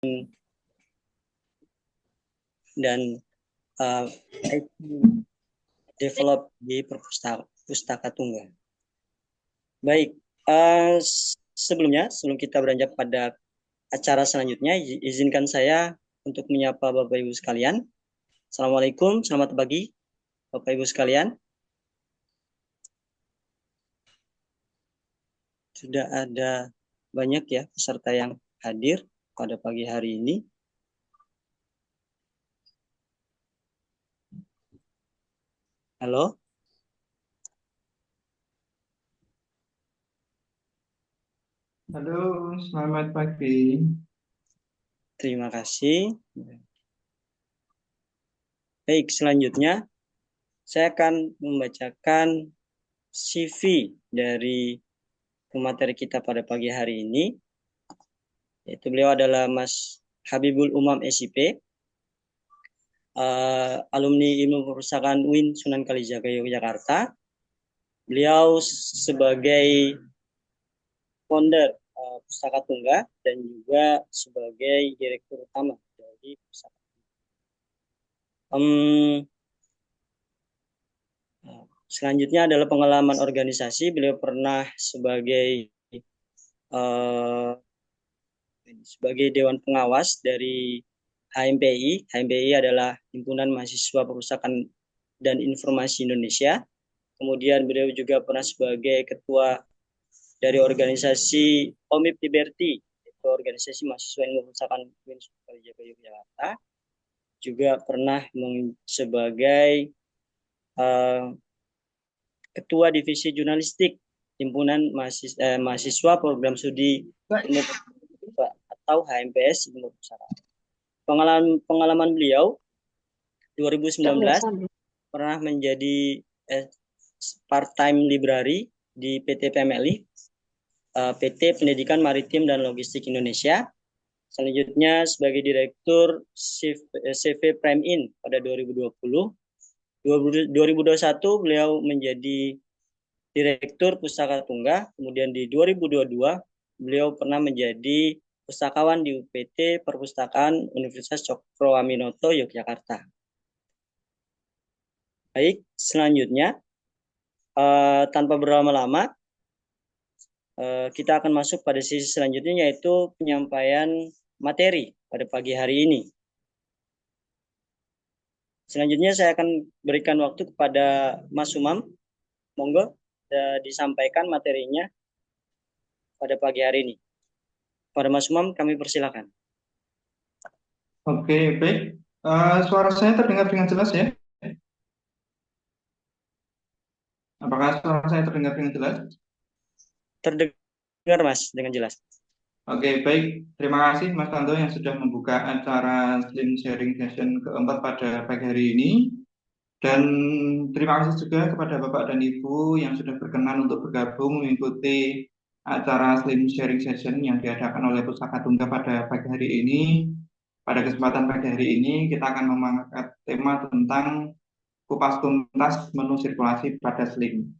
dan IT develop di Pustaka Tunggal. Baik, sebelum kita beranjak pada acara selanjutnya, izinkan saya untuk menyapa Bapak Ibu sekalian. Assalamualaikum, selamat pagi Bapak Ibu sekalian. Sudah ada banyak ya peserta yang hadir pada pagi hari ini. Halo. Halo, selamat pagi. Terima kasih. Baik, selanjutnya saya akan membacakan CV dari pemateri kita pada pagi hari ini. Yaitu beliau adalah Mas Habibul Umam SIP, alumni Ilmu Perpustakaan UIN Sunan Kalijaga Yogyakarta. Beliau sebagai founder Pustaka Tunggal dan juga sebagai direktur utama dari Pustaka. Selanjutnya adalah pengalaman organisasi. Beliau pernah sebagai Dewan Pengawas dari HMPI. HMPI adalah Himpunan Mahasiswa Perpustakaan dan Informasi Indonesia. Kemudian beliau juga pernah sebagai ketua dari organisasi OMIP Liberty, itu organisasi mahasiswa ilmu perpustakaan UIN Sunan Kalijaga Yogyakarta. Juga pernah sebagai ketua divisi jurnalistik Himpunan Mahasiswa Program Studi Ilmu Perpustakaan atau HMPS Ilmu Perpustakaan. Pengalaman beliau 2019 pernah menjadi part-time library di PT PMLI, PT Pendidikan Maritim dan Logistik Indonesia. Selanjutnya sebagai direktur CV Prime In pada 2020. 2021 beliau menjadi direktur Pustaka Tunggal. Kemudian di 2022 beliau pernah menjadi pustakawan di UPT Perpustakaan Universitas Cokro Aminoto Yogyakarta. Baik, selanjutnya tanpa berlama-lama kita akan masuk pada sesi selanjutnya, yaitu penyampaian materi pada pagi hari ini. Selanjutnya saya akan berikan waktu kepada Mas Umam. Monggo disampaikan materinya pada pagi hari ini. Pada Mas Umam kami persilakan. Oke, baik. Suara saya terdengar dengan jelas ya? Apakah suara saya terdengar dengan jelas? Terdengar Mas dengan jelas. Oke, baik. Terima kasih Mas Tanto yang sudah membuka acara Slim Sharing Session keempat pada pagi hari ini. Dan terima kasih juga kepada Bapak dan Ibu yang sudah berkenan untuk bergabung mengikuti acara Slim Sharing Session yang diadakan oleh Pustaka Tunggal pada pagi hari ini. Pada kesempatan pagi hari ini kita akan mengangkat tema tentang kupas tuntas menu sirkulasi pada Slim.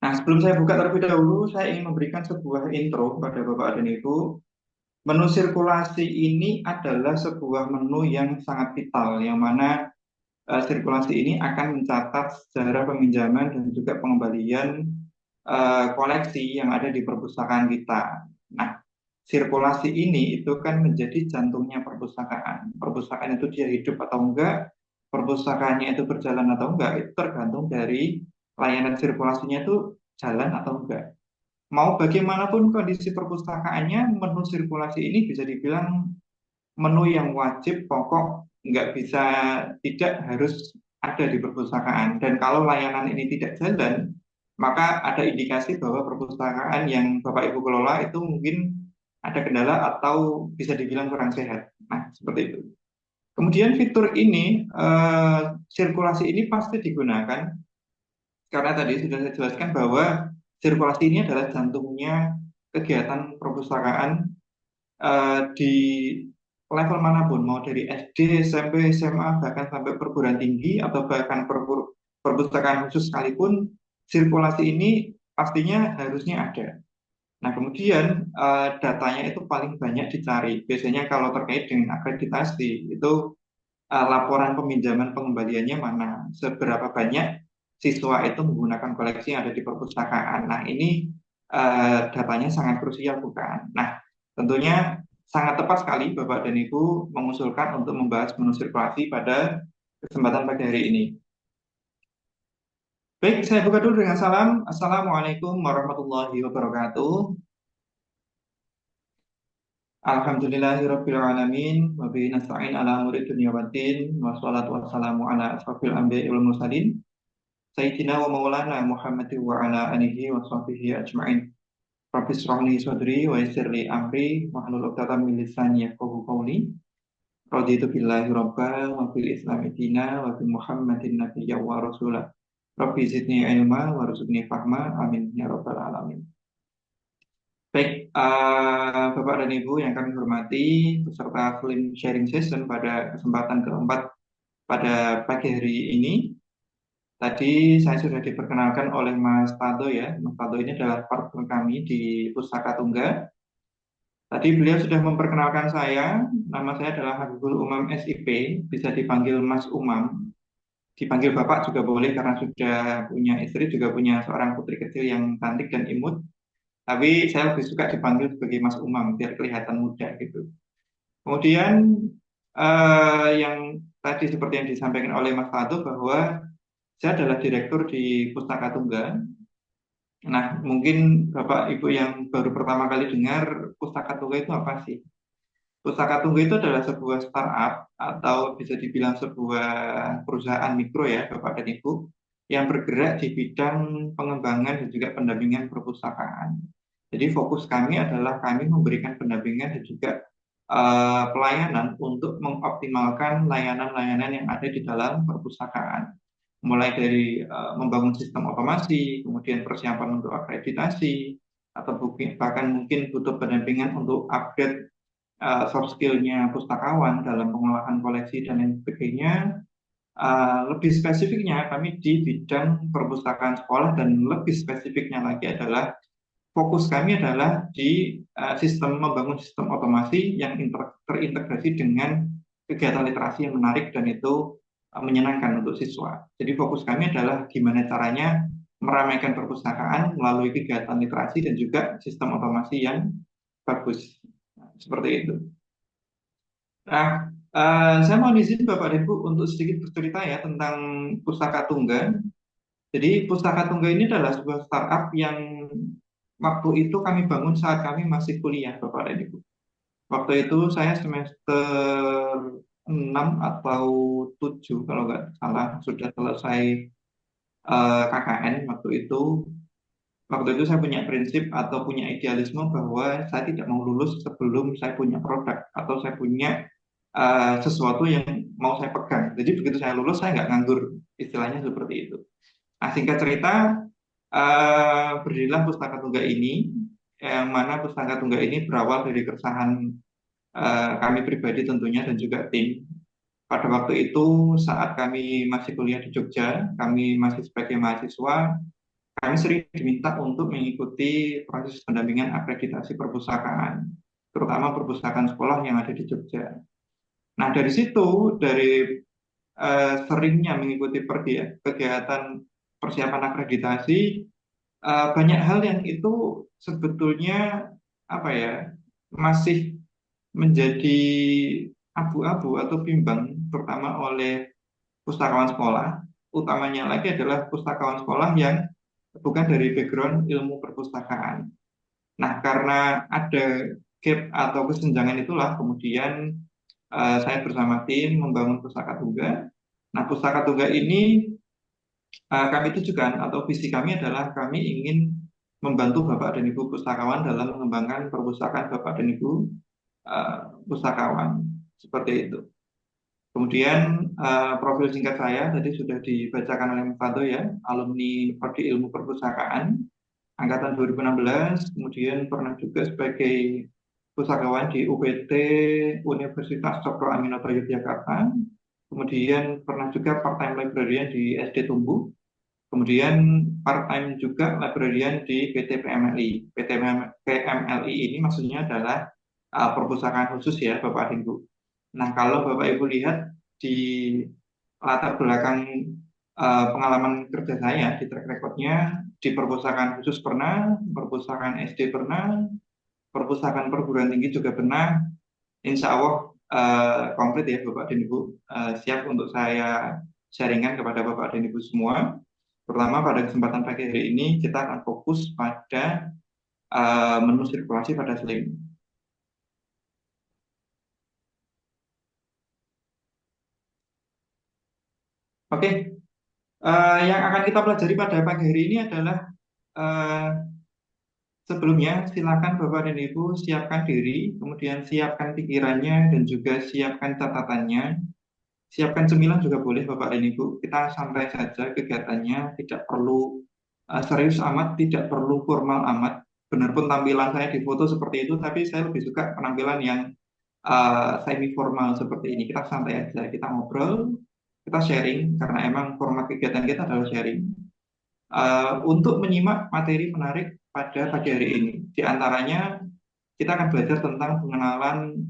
Nah, sebelum saya buka terlebih dahulu, saya ingin memberikan sebuah intro pada Bapak dan Ibu. Menu sirkulasi ini adalah sebuah menu yang sangat vital, yang mana sirkulasi ini akan mencatat sejarah peminjaman dan juga pengembalian koleksi yang ada di perpustakaan kita. Nah, sirkulasi ini itu kan menjadi jantungnya perpustakaan. Perpustakaan itu dia hidup atau enggak, perpustakaannya itu berjalan atau enggak, itu tergantung dari layanan sirkulasinya itu jalan atau enggak. Mau bagaimanapun kondisi perpustakaannya, menu sirkulasi ini bisa dibilang menu yang wajib, pokok, nggak bisa tidak harus ada di perpustakaan. Dan kalau layanan ini tidak jalan, maka ada indikasi bahwa perpustakaan yang Bapak Ibu kelola itu mungkin ada kendala atau bisa dibilang kurang sehat. Nah, seperti itu. Kemudian fitur ini, sirkulasi ini pasti digunakan karena tadi sudah saya jelaskan bahwa sirkulasi ini adalah jantungnya kegiatan perpustakaan di level manapun, mau dari SD, SMP, SMA, bahkan sampai perguruan tinggi atau bahkan perpustakaan khusus sekalipun, sirkulasi ini pastinya harusnya ada. Nah, kemudian datanya itu paling banyak dicari. Biasanya kalau terkait dengan akreditasi, itu laporan peminjaman pengembaliannya mana, seberapa banyak siswa itu menggunakan koleksi yang ada di perpustakaan. Nah, ini datanya sangat krusial, bukan? Nah, tentunya sangat tepat sekali Bapak dan Ibu mengusulkan untuk membahas menu sirkulasi pada kesempatan pagi hari ini. Baik, saya buka dulu dengan salam. Assalamualaikum warahmatullahi wabarakatuh. Alhamdulillahirrabbilalamin. Wabihi nasta'in ala murid dunia waddin. Wassalatu wassalamu ala asrafil anbiya'i wal mursalin. Sayyidina wa maulana Muhammad wa ala alihi wa sahbihi ajma'in. Rabbi shrah li sadri wa yassir li amri wahlul 'uqdatam min lisani yafqahu qawli. Raditu billahi rabba wa bil islami dina wa bi Muhammadin nabiyya wa rasulah. Rabbi zidni ilma warzuqni fahma. Amin ya rabbal alamin. Baik, Bapak dan Ibu yang kami hormati, peserta Slim Sharing Session pada kesempatan keempat pada pagi hari ini. Tadi saya sudah diperkenalkan oleh Mas Tado ya. Mas Tado ini adalah partner kami di Pustaka Tungga. Tadi beliau sudah memperkenalkan saya. Nama saya adalah Habibul Umam SIP, bisa dipanggil Mas Umam. Dipanggil Bapak juga boleh karena sudah punya istri, juga punya seorang putri kecil yang cantik dan imut. Tapi saya lebih suka dipanggil sebagai Mas Umam biar kelihatan muda gitu. Kemudian yang tadi seperti yang disampaikan oleh Mas Tado bahwa saya adalah direktur di Pustaka Tungga. Nah, mungkin Bapak Ibu yang baru pertama kali dengar Pustaka Tungga itu apa sih? Pustaka Tungga itu adalah sebuah startup atau bisa dibilang sebuah perusahaan mikro ya, Bapak dan Ibu, yang bergerak di bidang pengembangan dan juga pendampingan perpustakaan. Jadi fokus kami adalah kami memberikan pendampingan dan juga pelayanan untuk mengoptimalkan layanan-layanan yang ada di dalam perpustakaan. Mulai dari membangun sistem otomasi, kemudian persiapan untuk akreditasi, atau bahkan mungkin butuh pendampingan untuk upgrade soft skill-nya pustakawan dalam pengelolaan koleksi dan lain sebagainya. Lebih spesifiknya kami di bidang perpustakaan sekolah dan lebih spesifiknya lagi adalah fokus kami adalah di sistem membangun sistem otomasi yang terintegrasi dengan kegiatan literasi yang menarik dan itu menyenangkan untuk siswa. Jadi fokus kami adalah gimana caranya meramaikan perpustakaan melalui kegiatan literasi dan juga sistem otomasi yang bagus. Seperti itu. Nah, saya mau izin Bapak dan Ibu untuk sedikit bercerita ya tentang Pustaka Tungga. Jadi Pustaka Tungga ini adalah sebuah startup yang waktu itu kami bangun saat kami masih kuliah, Bapak dan Ibu. Waktu itu saya semester 6 atau 7 kalau nggak salah sudah selesai KKN waktu itu. Waktu itu saya punya prinsip atau punya idealisme bahwa saya tidak mau lulus sebelum saya punya produk atau saya punya sesuatu yang mau saya pegang. Jadi begitu saya lulus saya nggak nganggur, istilahnya seperti itu. Nah, singkat cerita, berdirilah Pustaka Tungga ini, yang mana Pustaka Tungga ini berawal dari keresahan kami pribadi tentunya dan juga tim. Pada waktu itu saat kami masih kuliah di Jogja, kami masih sebagai mahasiswa, kami sering diminta untuk mengikuti proses pendampingan akreditasi perpustakaan, terutama perpustakaan sekolah yang ada di Jogja. Nah, dari situ, dari seringnya mengikuti kegiatan persiapan akreditasi, banyak hal yang itu sebetulnya apa ya masih menjadi abu-abu atau bimbang, terutama oleh pustakawan sekolah. Utamanya lagi adalah pustakawan sekolah yang bukan dari background ilmu perpustakaan. Nah, karena ada gap atau kesenjangan itulah kemudian saya bersama tim membangun Pustaka Tungga. Nah, Pustaka Tungga ini kami tujukan atau visi kami adalah kami ingin membantu Bapak dan Ibu pustakawan dalam mengembangkan perpustakaan Bapak dan Ibu pustakawan seperti itu. Kemudian profil singkat saya tadi sudah dibacakan oleh Mufato ya, alumni Prodi Ilmu Perpustakaan angkatan 2016, kemudian pernah juga sebagai pustakawan di UPT Universitas Cokro Aminoto Yogyakarta, kemudian pernah juga part-time librarian di SD Tumbuh, Kemudian part-time juga librarian di PT PMLI. PT PMLI ini maksudnya adalah perpustakaan khusus ya Bapak Ibu. Nah, kalau Bapak Ibu lihat di latar belakang pengalaman kerja saya di track recordnya, di perpustakaan khusus pernah, perpustakaan SD pernah, perpustakaan perguruan tinggi juga pernah. Insya Allah komplit ya Bapak dan Ibu. Siap untuk saya sharingkan kepada Bapak dan Ibu semua. Pertama, pada kesempatan pagi hari ini kita akan fokus pada menu sirkulasi pada Slim. Oke, yang akan kita pelajari pada pagi hari ini adalah eh, sebelumnya silakan Bapak dan Ibu siapkan diri, kemudian siapkan pikirannya dan juga siapkan catatannya. Siapkan cemilan juga boleh Bapak dan Ibu. Kita santai saja kegiatannya, tidak perlu serius amat, tidak perlu formal amat. Benar pun tampilan saya di foto seperti itu, tapi saya lebih suka penampilan yang semi formal seperti ini. Kita santai aja, kita ngobrol, kita sharing karena emang format kegiatan kita adalah sharing. Untuk menyimak materi menarik pada pagi hari ini, di antaranya kita akan belajar tentang pengenalan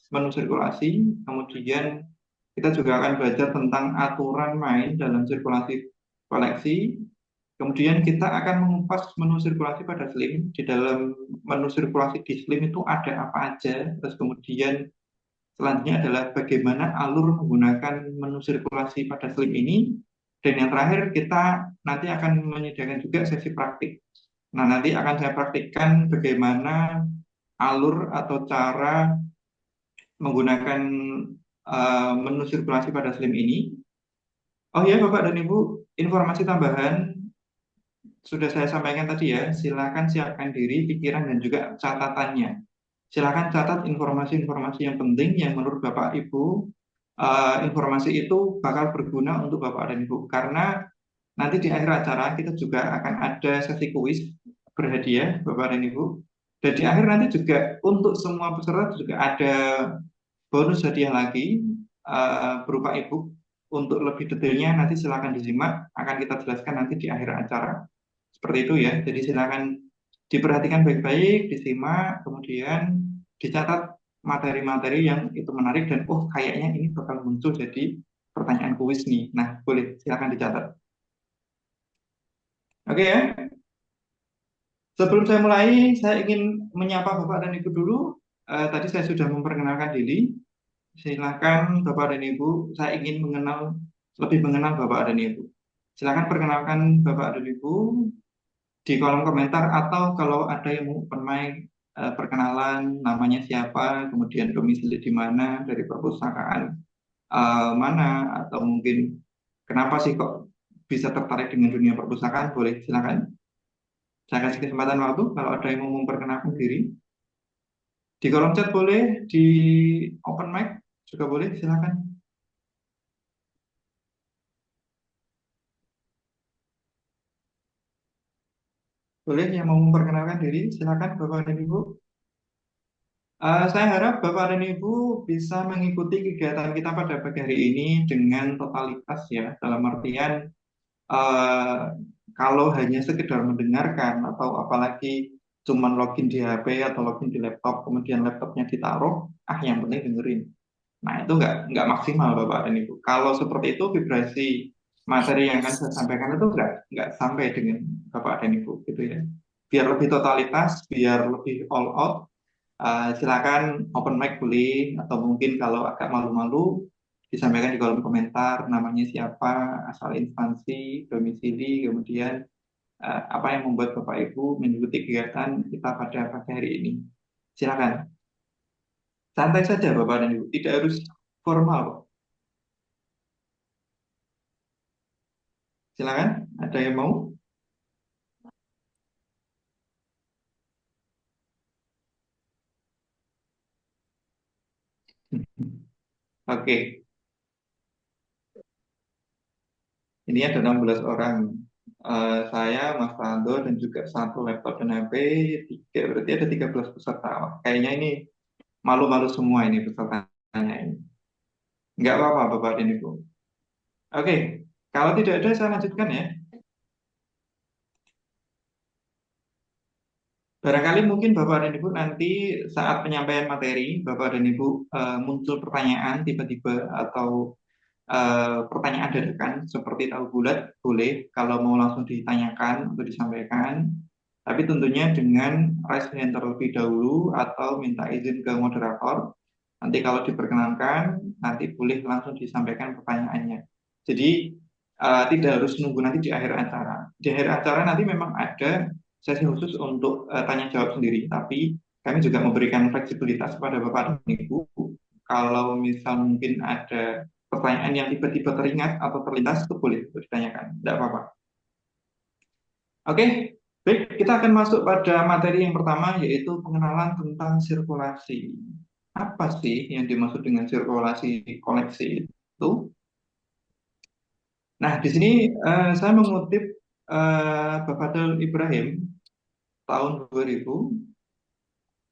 menu sirkulasi, kemudian kita juga akan belajar tentang aturan main dalam sirkulasi koleksi. Kemudian kita akan mengupas menu sirkulasi pada Slim. Di dalam menu sirkulasi di Slim itu ada apa aja. Terus kemudian selanjutnya adalah bagaimana alur menggunakan menu sirkulasi pada Slim ini. Dan yang terakhir kita nanti akan menyediakan juga sesi praktik. Nah, nanti akan saya praktikkan bagaimana alur atau cara menggunakan menu sirkulasi pada Slim ini. Oh ya, Bapak dan Ibu, informasi tambahan sudah saya sampaikan tadi ya, silakan siapkan diri, pikiran, dan juga catatannya. Silakan catat informasi-informasi yang penting yang menurut Bapak Ibu, informasi itu bakal berguna untuk Bapak dan Ibu. Karena nanti di akhir acara kita juga akan ada sesi kuis berhadiah Bapak dan Ibu. Dan di akhir nanti juga untuk semua peserta juga ada bonus hadiah lagi berupa e-book. Untuk lebih detailnya nanti silakan disimak, akan kita jelaskan nanti di akhir acara. Seperti itu ya. Jadi silakan diperhatikan baik-baik, disimak, kemudian dicatat materi-materi yang itu menarik dan oh kayaknya ini bakal muncul jadi pertanyaan kuis nih. Nah, boleh silakan dicatat. Oke ya. Sebelum saya mulai, saya ingin menyapa Bapak dan Ibu dulu. Tadi saya sudah memperkenalkan diri. Silakan Bapak dan Ibu, saya ingin lebih mengenal Bapak dan Ibu. Silakan perkenalkan Bapak dan Ibu di kolom komentar atau kalau ada yang mau open mic, perkenalan namanya siapa, kemudian domisili di mana, dari perpustakaan mana, atau mungkin kenapa sih kok bisa tertarik dengan dunia perpustakaan, boleh silakan. Saya kasih kesempatan waktu kalau ada yang mau memperkenalkan diri. Di kolom chat boleh, di open mic juga boleh, silakan. Boleh yang mau memperkenalkan diri, silakan Bapak dan Ibu. Saya harap Bapak dan Ibu bisa mengikuti kegiatan kita pada pagi hari ini dengan totalitas ya, dalam artian eh, kalau hanya sekedar mendengarkan atau apalagi cuman login di HP atau login di laptop, kemudian laptopnya ditaruh, yang penting dengerin. Nah, itu nggak maksimal Bapak dan Ibu. Kalau seperti itu vibrasi materi yang akan saya sampaikan itu nggak sampai dengan Bapak dan Ibu gitu ya. Biar lebih totalitas, biar lebih all out, silakan open mic boleh atau mungkin kalau agak malu-malu disampaikan di kolom komentar namanya siapa, asal instansi, domisili, kemudian apa yang membuat Bapak Ibu mengikuti kegiatan kita pada pagi hari ini. Silakan. Santai saja Bapak dan Ibu, tidak harus formal kok. Silakan, ada yang mau? Oke, ini ada 16 orang. Saya, Mas Fando, dan juga satu laptop dan HP, tiga, berarti ada 13 peserta. Wah, kayaknya ini malu-malu semua ini pesertanya ini. Nggak apa-apa, Bapak dan Ibu. Oke, kalau tidak ada, saya lanjutkan ya. Barangkali mungkin Bapak dan Ibu nanti saat penyampaian materi, Bapak dan Ibu muncul pertanyaan tiba-tiba atau pertanyaan dadakan seperti tahu bulat, boleh kalau mau langsung ditanyakan atau disampaikan. Tapi tentunya dengan raise hand terlebih dahulu atau minta izin ke moderator. Nanti kalau diperkenankan, nanti boleh langsung disampaikan pertanyaannya. Jadi tidak harus nunggu nanti di akhir acara. Di akhir acara nanti memang ada sesi khusus untuk tanya jawab sendiri. Tapi kami juga memberikan fleksibilitas kepada Bapak dan Ibu. Kalau misal mungkin ada pertanyaan yang tiba-tiba teringat atau terlintas, itu boleh ditanyakan. Tidak apa-apa. Oke, baik. Kita akan masuk pada materi yang pertama, yaitu pengenalan tentang sirkulasi. Apa sih yang dimaksud dengan sirkulasi koleksi itu? Nah, di sini saya mengutip Bapak Fadel Ibrahim tahun 2000.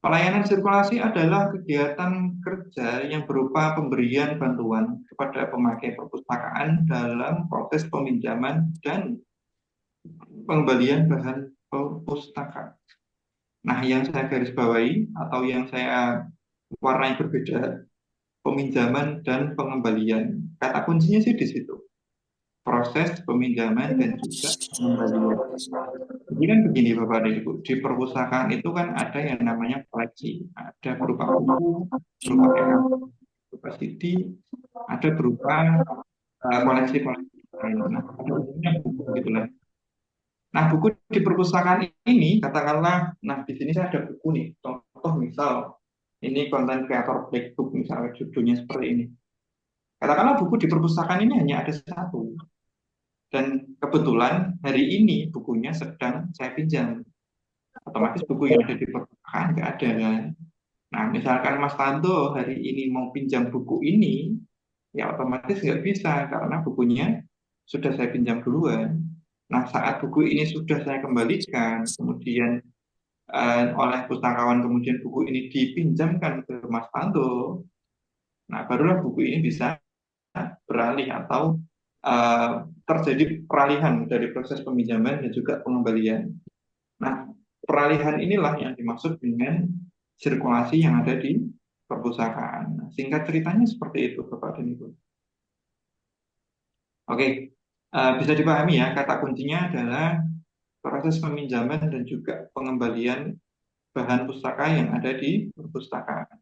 Pelayanan sirkulasi adalah kegiatan kerja yang berupa pemberian bantuan kepada pemakai perpustakaan dalam proses peminjaman dan pengembalian bahan perpustakaan. Nah, yang saya garis bawahi atau yang saya warnai berbeda, peminjaman dan pengembalian. Kata kuncinya sih di situ. Proses peminjaman dan juga pengembalian. Jadi kan begini Bapak dan Ibu, di perpustakaan itu kan ada yang namanya koleksi. Ada berupa buku, berupa EK, berupa CD, ada berupa koleksi-koleksi lain. Nah, pada umumnya buku gitulah. Nah, buku di perpustakaan ini, katakanlah, nah di sini saya ada buku nih, contoh misal, ini konten kreator Black Book, misalnya judulnya seperti ini. Katakanlah buku di perpustakaan ini hanya ada satu, dan kebetulan hari ini bukunya sedang saya pinjam. Otomatis buku yang ada di perpustakaan nggak ada kan. Nah, misalkan Mas Tanto hari ini mau pinjam buku ini, ya otomatis nggak bisa karena bukunya sudah saya pinjam duluan. Nah, saat buku ini sudah saya kembalikan, kemudian oleh pustakawan, kemudian buku ini dipinjamkan ke Mas Tanto, nah barulah buku ini bisa beralih atau terjadi peralihan dari proses peminjaman dan juga pengembalian. Nah, peralihan inilah yang dimaksud dengan sirkulasi yang ada di perpustakaan. Nah, singkat ceritanya seperti itu, Bapak dan Ibu. Oke, bisa dipahami ya, kata kuncinya adalah proses peminjaman dan juga pengembalian bahan pustaka yang ada di perpustakaan.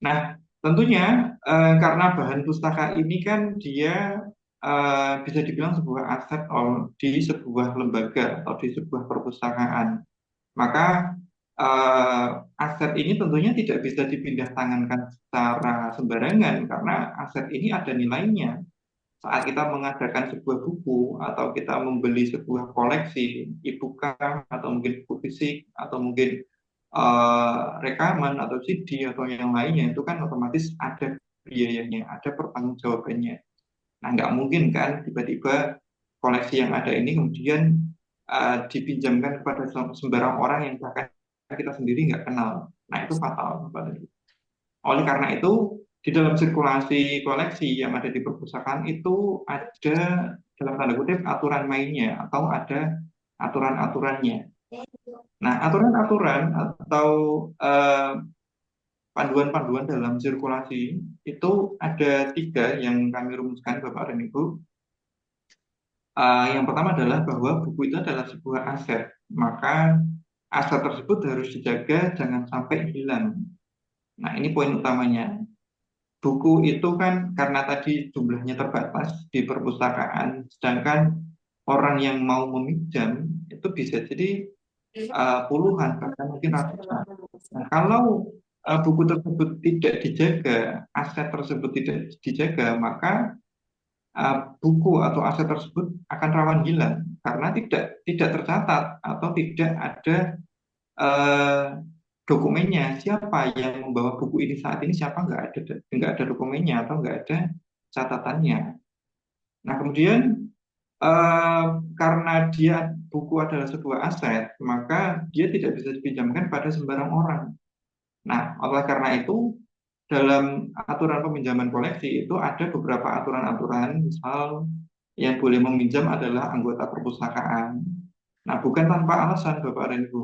Nah, tentunya karena bahan pustaka ini kan dia bisa dibilang sebuah aset di sebuah lembaga atau di sebuah perpustakaan. Maka aset ini tentunya tidak bisa dipindah tangankan secara sembarangan karena aset ini ada nilainya. Saat kita mengadakan sebuah buku atau kita membeli sebuah koleksi e-book atau mungkin buku fisik atau mungkin rekaman atau CD atau yang lainnya itu kan otomatis ada biayanya, ada pertanggungjawabannya. Nah, nggak mungkin kan tiba-tiba koleksi yang ada ini kemudian dipinjamkan kepada sembarang orang yang bahkan kita sendiri nggak kenal. Nah, itu fatal. Oleh karena itu, di dalam sirkulasi koleksi yang ada di perpustakaan itu ada dalam tanda kutip aturan mainnya atau ada aturan-aturannya. Nah, aturan-aturan atau panduan-panduan dalam sirkulasi itu ada tiga yang kami rumuskan, Bapak dan Ibu. Yang pertama adalah bahwa buku itu adalah sebuah aset, maka aset tersebut harus dijaga jangan sampai hilang. Nah, ini poin utamanya. Buku itu kan karena tadi jumlahnya terbatas di perpustakaan, sedangkan orang yang mau meminjam itu bisa jadi puluhan, bahkan mungkin ratusan. Nah, kalau buku tersebut tidak dijaga, aset tersebut tidak dijaga, maka buku atau aset tersebut akan rawan hilang karena tidak tercatat atau tidak ada eh, dokumennya. Siapa yang membawa buku ini saat ini, siapa nggak ada dokumennya atau nggak ada catatannya. Nah, kemudian karena dia buku adalah sebuah aset, maka dia tidak bisa dipinjamkan pada sembarang orang. Nah, oleh karena itu, dalam aturan peminjaman koleksi itu ada beberapa aturan-aturan, misal yang boleh meminjam adalah anggota perpustakaan, Nah, bukan tanpa alasan, Bapak dan Ibu.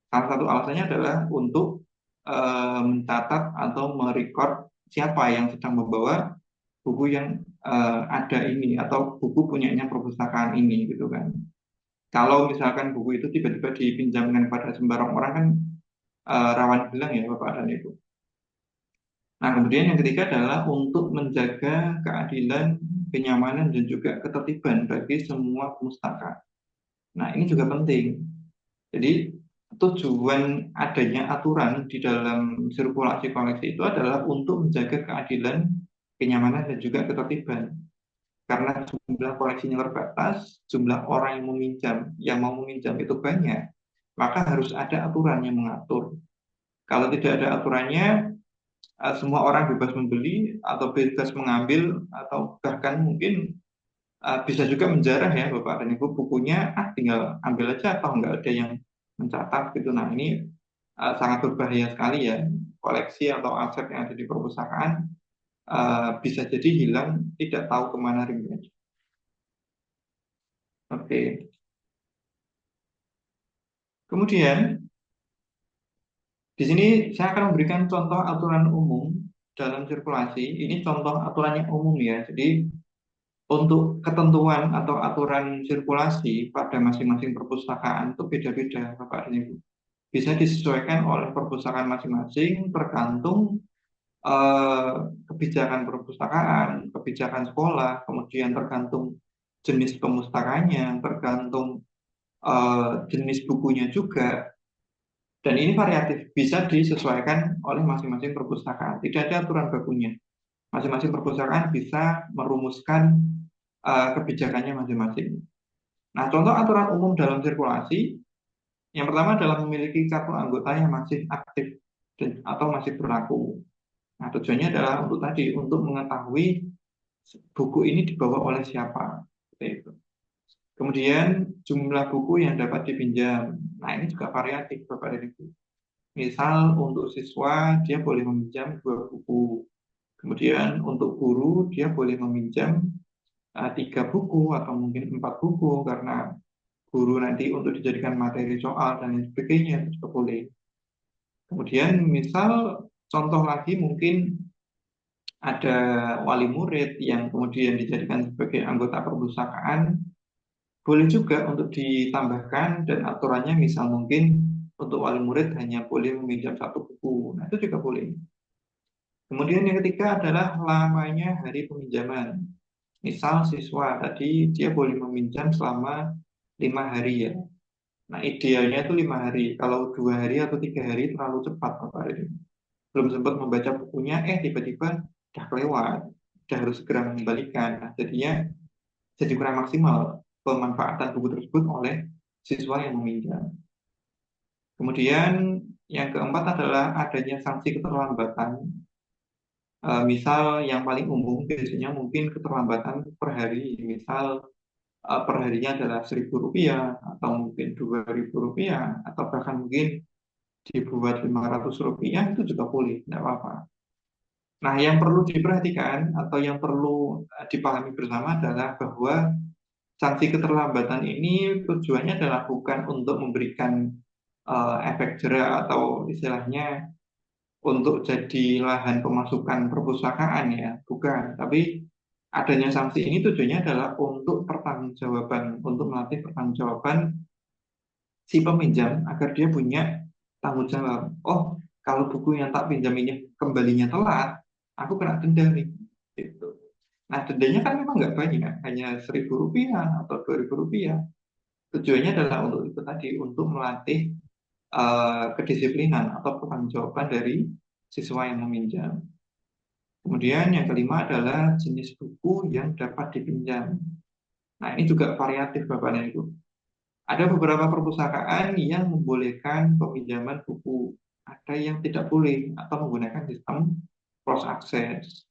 Salah satu alasannya adalah untuk mencatat atau merekod siapa yang sedang membawa buku yang ada ini atau buku punyanya perpustakaan ini gitu kan. Kalau misalkan buku itu tiba-tiba dipinjamkan pada sembarang orang kan rawan hilang ya Bapak dan Ibu. Nah, kemudian yang ketiga adalah untuk menjaga keadilan, kenyamanan, dan juga ketertiban bagi semua pustaka. Nah, ini juga penting. Jadi, tujuan adanya aturan di dalam sirkulasi koleksi itu adalah untuk menjaga keadilan, kenyamanan, dan juga ketertiban. Karena jumlah koleksinya terbatas, jumlah orang yang mau meminjam itu banyak, maka harus ada aturan yang mengatur. Kalau tidak ada aturannya, semua orang bebas membeli atau bebas mengambil atau bahkan mungkin bisa juga menjarah ya Bapak dan Ibu bukunya tinggal ambil aja atau nggak ada yang mencatat gitu. Nah ini sangat berbahaya sekali ya, koleksi atau aset yang ada di perpustakaan bisa jadi hilang tidak tahu kemana ringnya. Oke, kemudian di sini saya akan memberikan contoh aturan umum dalam sirkulasi. Ini contoh aturan yang umum ya. Jadi untuk ketentuan atau aturan sirkulasi pada masing-masing perpustakaan itu beda-beda, Bapak dan Ibu. Bisa disesuaikan oleh perpustakaan masing-masing tergantung eh, kebijakan perpustakaan, kebijakan sekolah, kemudian tergantung jenis pemustakanya, tergantung jenis bukunya juga. Dan ini variatif, bisa disesuaikan oleh masing-masing perpustakaan. Tidak ada aturan bakunya. Masing-masing perpustakaan bisa merumuskan kebijakannya masing-masing. Nah, contoh aturan umum dalam sirkulasi, yang pertama adalah memiliki kartu anggota yang masih aktif atau masih berlaku. Nah, tujuannya adalah untuk tadi, untuk mengetahui buku ini dibawa oleh siapa. Seperti itu. Kemudian jumlah buku yang dapat dipinjam. Nah, ini juga variatif, Bapak dan Ibu. Misal untuk siswa, dia boleh meminjam 2 buku. Kemudian untuk guru, dia boleh meminjam 3 buku atau mungkin 4 buku karena guru nanti untuk dijadikan materi soal dan lain sebagainya itu juga boleh. Kemudian misal contoh lagi mungkin ada wali murid yang kemudian dijadikan sebagai anggota perpustakaan, boleh juga untuk ditambahkan dan aturannya misal mungkin untuk wali murid hanya boleh meminjam 1 buku. Nah, itu juga boleh. Kemudian yang ketiga adalah lamanya hari peminjaman. Misal siswa tadi dia boleh meminjam selama 5 hari ya. Nah, idealnya itu 5 hari. Kalau 2 hari atau 3 hari terlalu cepat, Bapak Ibu. Belum sempat membaca bukunya, tiba-tiba udah kelewat, udah harus segera mengembalikan. Nah, jadinya jadi kurang maksimal pemanfaatan buku tersebut oleh siswa yang meminjam. Kemudian yang keempat adalah adanya sanksi keterlambatan. Misal yang paling umum biasanya mungkin keterlambatan per hari. Misal perharinya adalah Rp1.000 atau mungkin Rp2.000 atau bahkan mungkin dibuat Rp500 itu juga boleh, tidak apa-apa. Nah, yang perlu diperhatikan atau yang perlu dipahami bersama adalah bahwa sanksi keterlambatan ini tujuannya adalah bukan untuk memberikan efek jera atau istilahnya untuk jadi lahan pemasukan perpustakaan ya, bukan. Tapi adanya sanksi ini tujuannya adalah untuk pertanggungjawaban, untuk melatih pertanggungjawaban si peminjam agar dia punya tanggung jawab. Oh, kalau buku yang tak pinjam ini kembalinya telat, aku kena denda nih. Gitu. Nah, dendanya kan memang nggak banyak, hanya Rp1.000 atau Rp2.000. Tujuannya adalah untuk itu tadi, untuk melatih kedisiplinan atau pertanggungjawaban dari siswa yang meminjam. Kemudian yang kelima adalah jenis buku yang dapat dipinjam. Nah, ini juga variatif Bapak dan Ibu. Ada beberapa perpustakaan yang membolehkan peminjaman buku, ada yang tidak boleh atau menggunakan sistem cross access.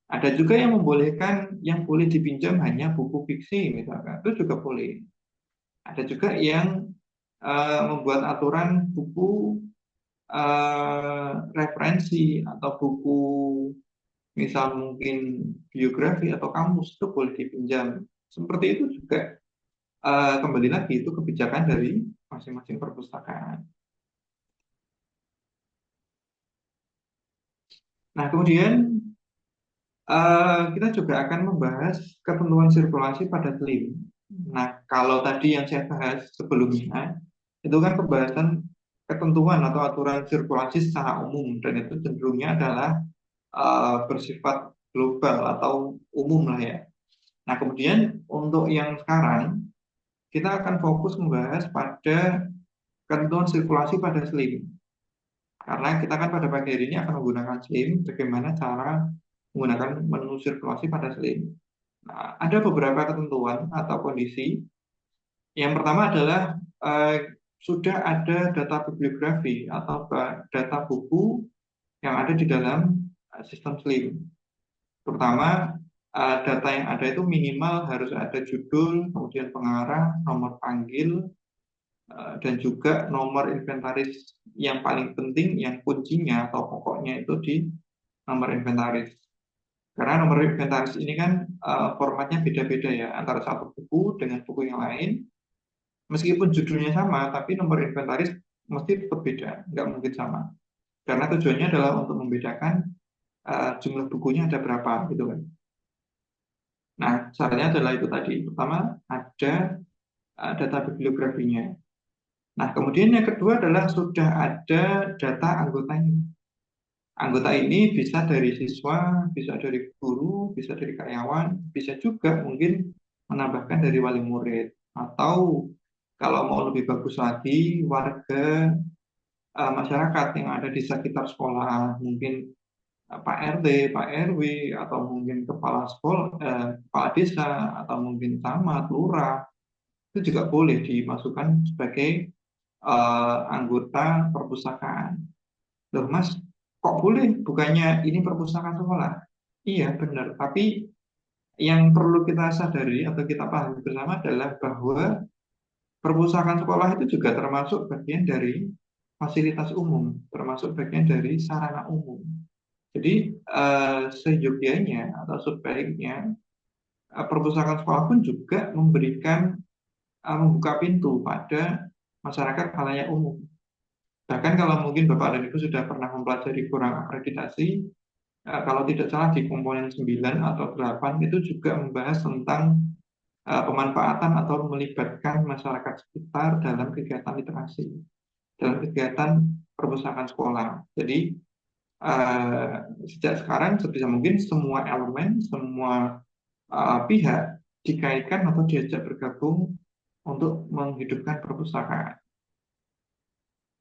Ada juga yang membolehkan yang boleh dipinjam hanya buku fiksi misalkan, itu juga boleh. Ada juga yang membuat aturan buku referensi atau buku misal mungkin biografi atau kamus itu boleh dipinjam. Seperti itu juga kembali lagi itu kebijakan dari masing-masing perpustakaan. Nah, kemudian kita juga akan membahas ketentuan sirkulasi pada SLIM. Nah, kalau tadi yang saya bahas sebelumnya, itu kan pembahasan ketentuan atau aturan sirkulasi secara umum, dan itu cenderungnya adalah bersifat global atau umum lah ya. Nah, kemudian untuk yang sekarang, kita akan fokus membahas pada ketentuan sirkulasi pada SLIM. Karena kita kan pada pagi hari ini akan menggunakan SLIM, bagaimana cara menggunakan menu sirkulasi pada SLIM. Nah, ada beberapa ketentuan atau kondisi. Yang pertama adalah sudah ada data bibliografi atau data buku yang ada di dalam sistem SLIM. Terutama data yang ada itu minimal harus ada judul, kemudian pengarah, nomor panggil, dan juga nomor inventaris yang paling penting, yang kuncinya atau pokoknya itu di nomor inventaris. Karena nomor inventaris ini kan formatnya beda-beda ya, antara satu buku dengan buku yang lain. Meskipun judulnya sama, tapi nomor inventaris mesti tetap beda, nggak mungkin sama. Karena tujuannya adalah untuk membedakan jumlah bukunya ada berapa, gitu kan. Nah, caranya adalah itu tadi. Pertama, ada data bibliografinya. Nah, kemudian yang kedua adalah sudah ada data anggotanya. Anggota ini bisa dari siswa, bisa dari guru, bisa dari karyawan, bisa juga mungkin menambahkan dari wali murid. Atau kalau mau lebih bagus lagi, warga masyarakat yang ada di sekitar sekolah, mungkin Pak RT, Pak RW, atau mungkin kepala sekolah, kepala desa, atau mungkin camat, lurah, itu juga boleh dimasukkan sebagai anggota perpustakaan. Loh Mas, kok boleh? Bukannya ini perpustakaan sekolah? Iya benar, tapi yang perlu kita sadari atau kita pahami bersama adalah bahwa perpustakaan sekolah itu juga termasuk bagian dari fasilitas umum, termasuk bagian dari sarana umum. Jadi seyogyanya atau sebaiknya perpustakaan sekolah pun juga memberikan membuka pintu pada masyarakat khalayak umum. Bahkan kalau mungkin Bapak dan Ibu sudah pernah mempelajari kurang akreditasi, kalau tidak salah di komponen 9 atau 8 itu juga membahas tentang pemanfaatan atau melibatkan masyarakat sekitar dalam kegiatan literasi, dalam kegiatan perpustakaan sekolah. Jadi sejak sekarang sebisa mungkin semua elemen, semua pihak dikaitkan atau diajak bergabung untuk menghidupkan perpustakaan.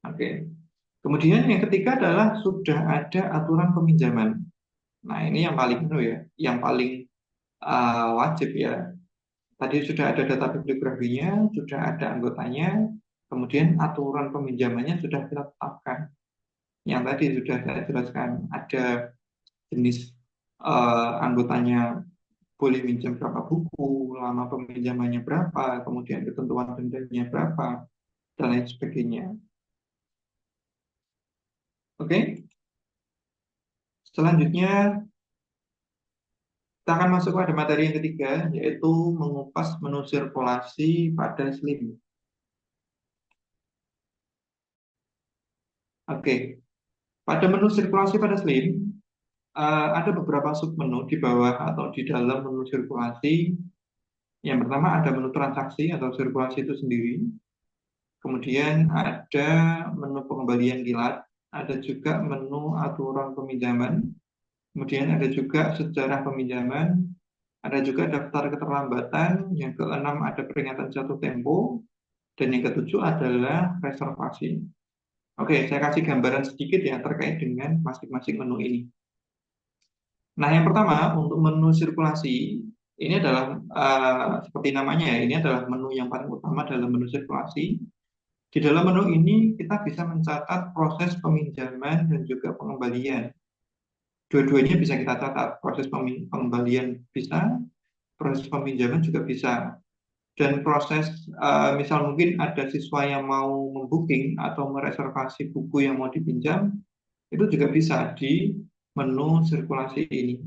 Oke. Kemudian yang ketiga adalah sudah ada aturan peminjaman. Nah, ini yang paling ya, yang paling wajib ya. Tadi sudah ada data bibliografinya, sudah ada anggotanya, kemudian aturan peminjamannya sudah kita tetapkan. Yang tadi sudah saya jelaskan, ada jenis anggotanya boleh minjam berapa buku, lama peminjamannya berapa, kemudian ketentuan dendanya berapa, dan lain sebagainya. Oke, selanjutnya kita akan masuk pada materi yang ketiga, yaitu mengupas menu sirkulasi pada SLIM. Oke, pada menu sirkulasi pada SLIM, ada beberapa submenu di bawah atau di dalam menu sirkulasi. Yang pertama ada menu transaksi atau sirkulasi itu sendiri. Kemudian ada menu pengembalian kilat, ada juga menu aturan peminjaman, kemudian ada juga sejarah peminjaman, ada juga daftar keterlambatan, yang keenam ada peringatan jatuh tempo, dan yang ketujuh adalah reservasi. Oke, saya kasih gambaran sedikit ya terkait dengan masing-masing menu ini. Nah, yang pertama untuk menu sirkulasi, ini adalah seperti namanya ya, ini adalah menu yang paling utama dalam menu sirkulasi. Di dalam menu ini kita bisa mencatat proses peminjaman dan juga pengembalian. Dua-duanya bisa kita catat, proses pengembalian bisa, proses peminjaman juga bisa. Dan proses misal mungkin ada siswa yang mau membooking atau mereservasi buku yang mau dipinjam, itu juga bisa di menu sirkulasi ini.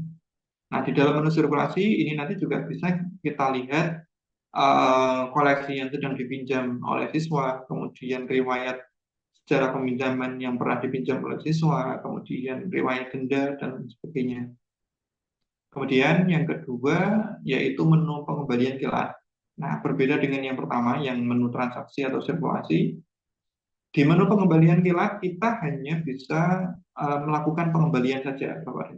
Nah, di dalam menu sirkulasi ini nanti juga bisa kita lihat koleksi yang sedang dipinjam oleh siswa, kemudian riwayat sejarah peminjaman yang pernah dipinjam oleh siswa, kemudian riwayat denda, dan sebagainya. Kemudian yang kedua yaitu menu pengembalian kilat. Nah, berbeda dengan yang pertama yang menu transaksi atau sirkulasi, di menu pengembalian kilat kita hanya bisa melakukan pengembalian saja, Bapak.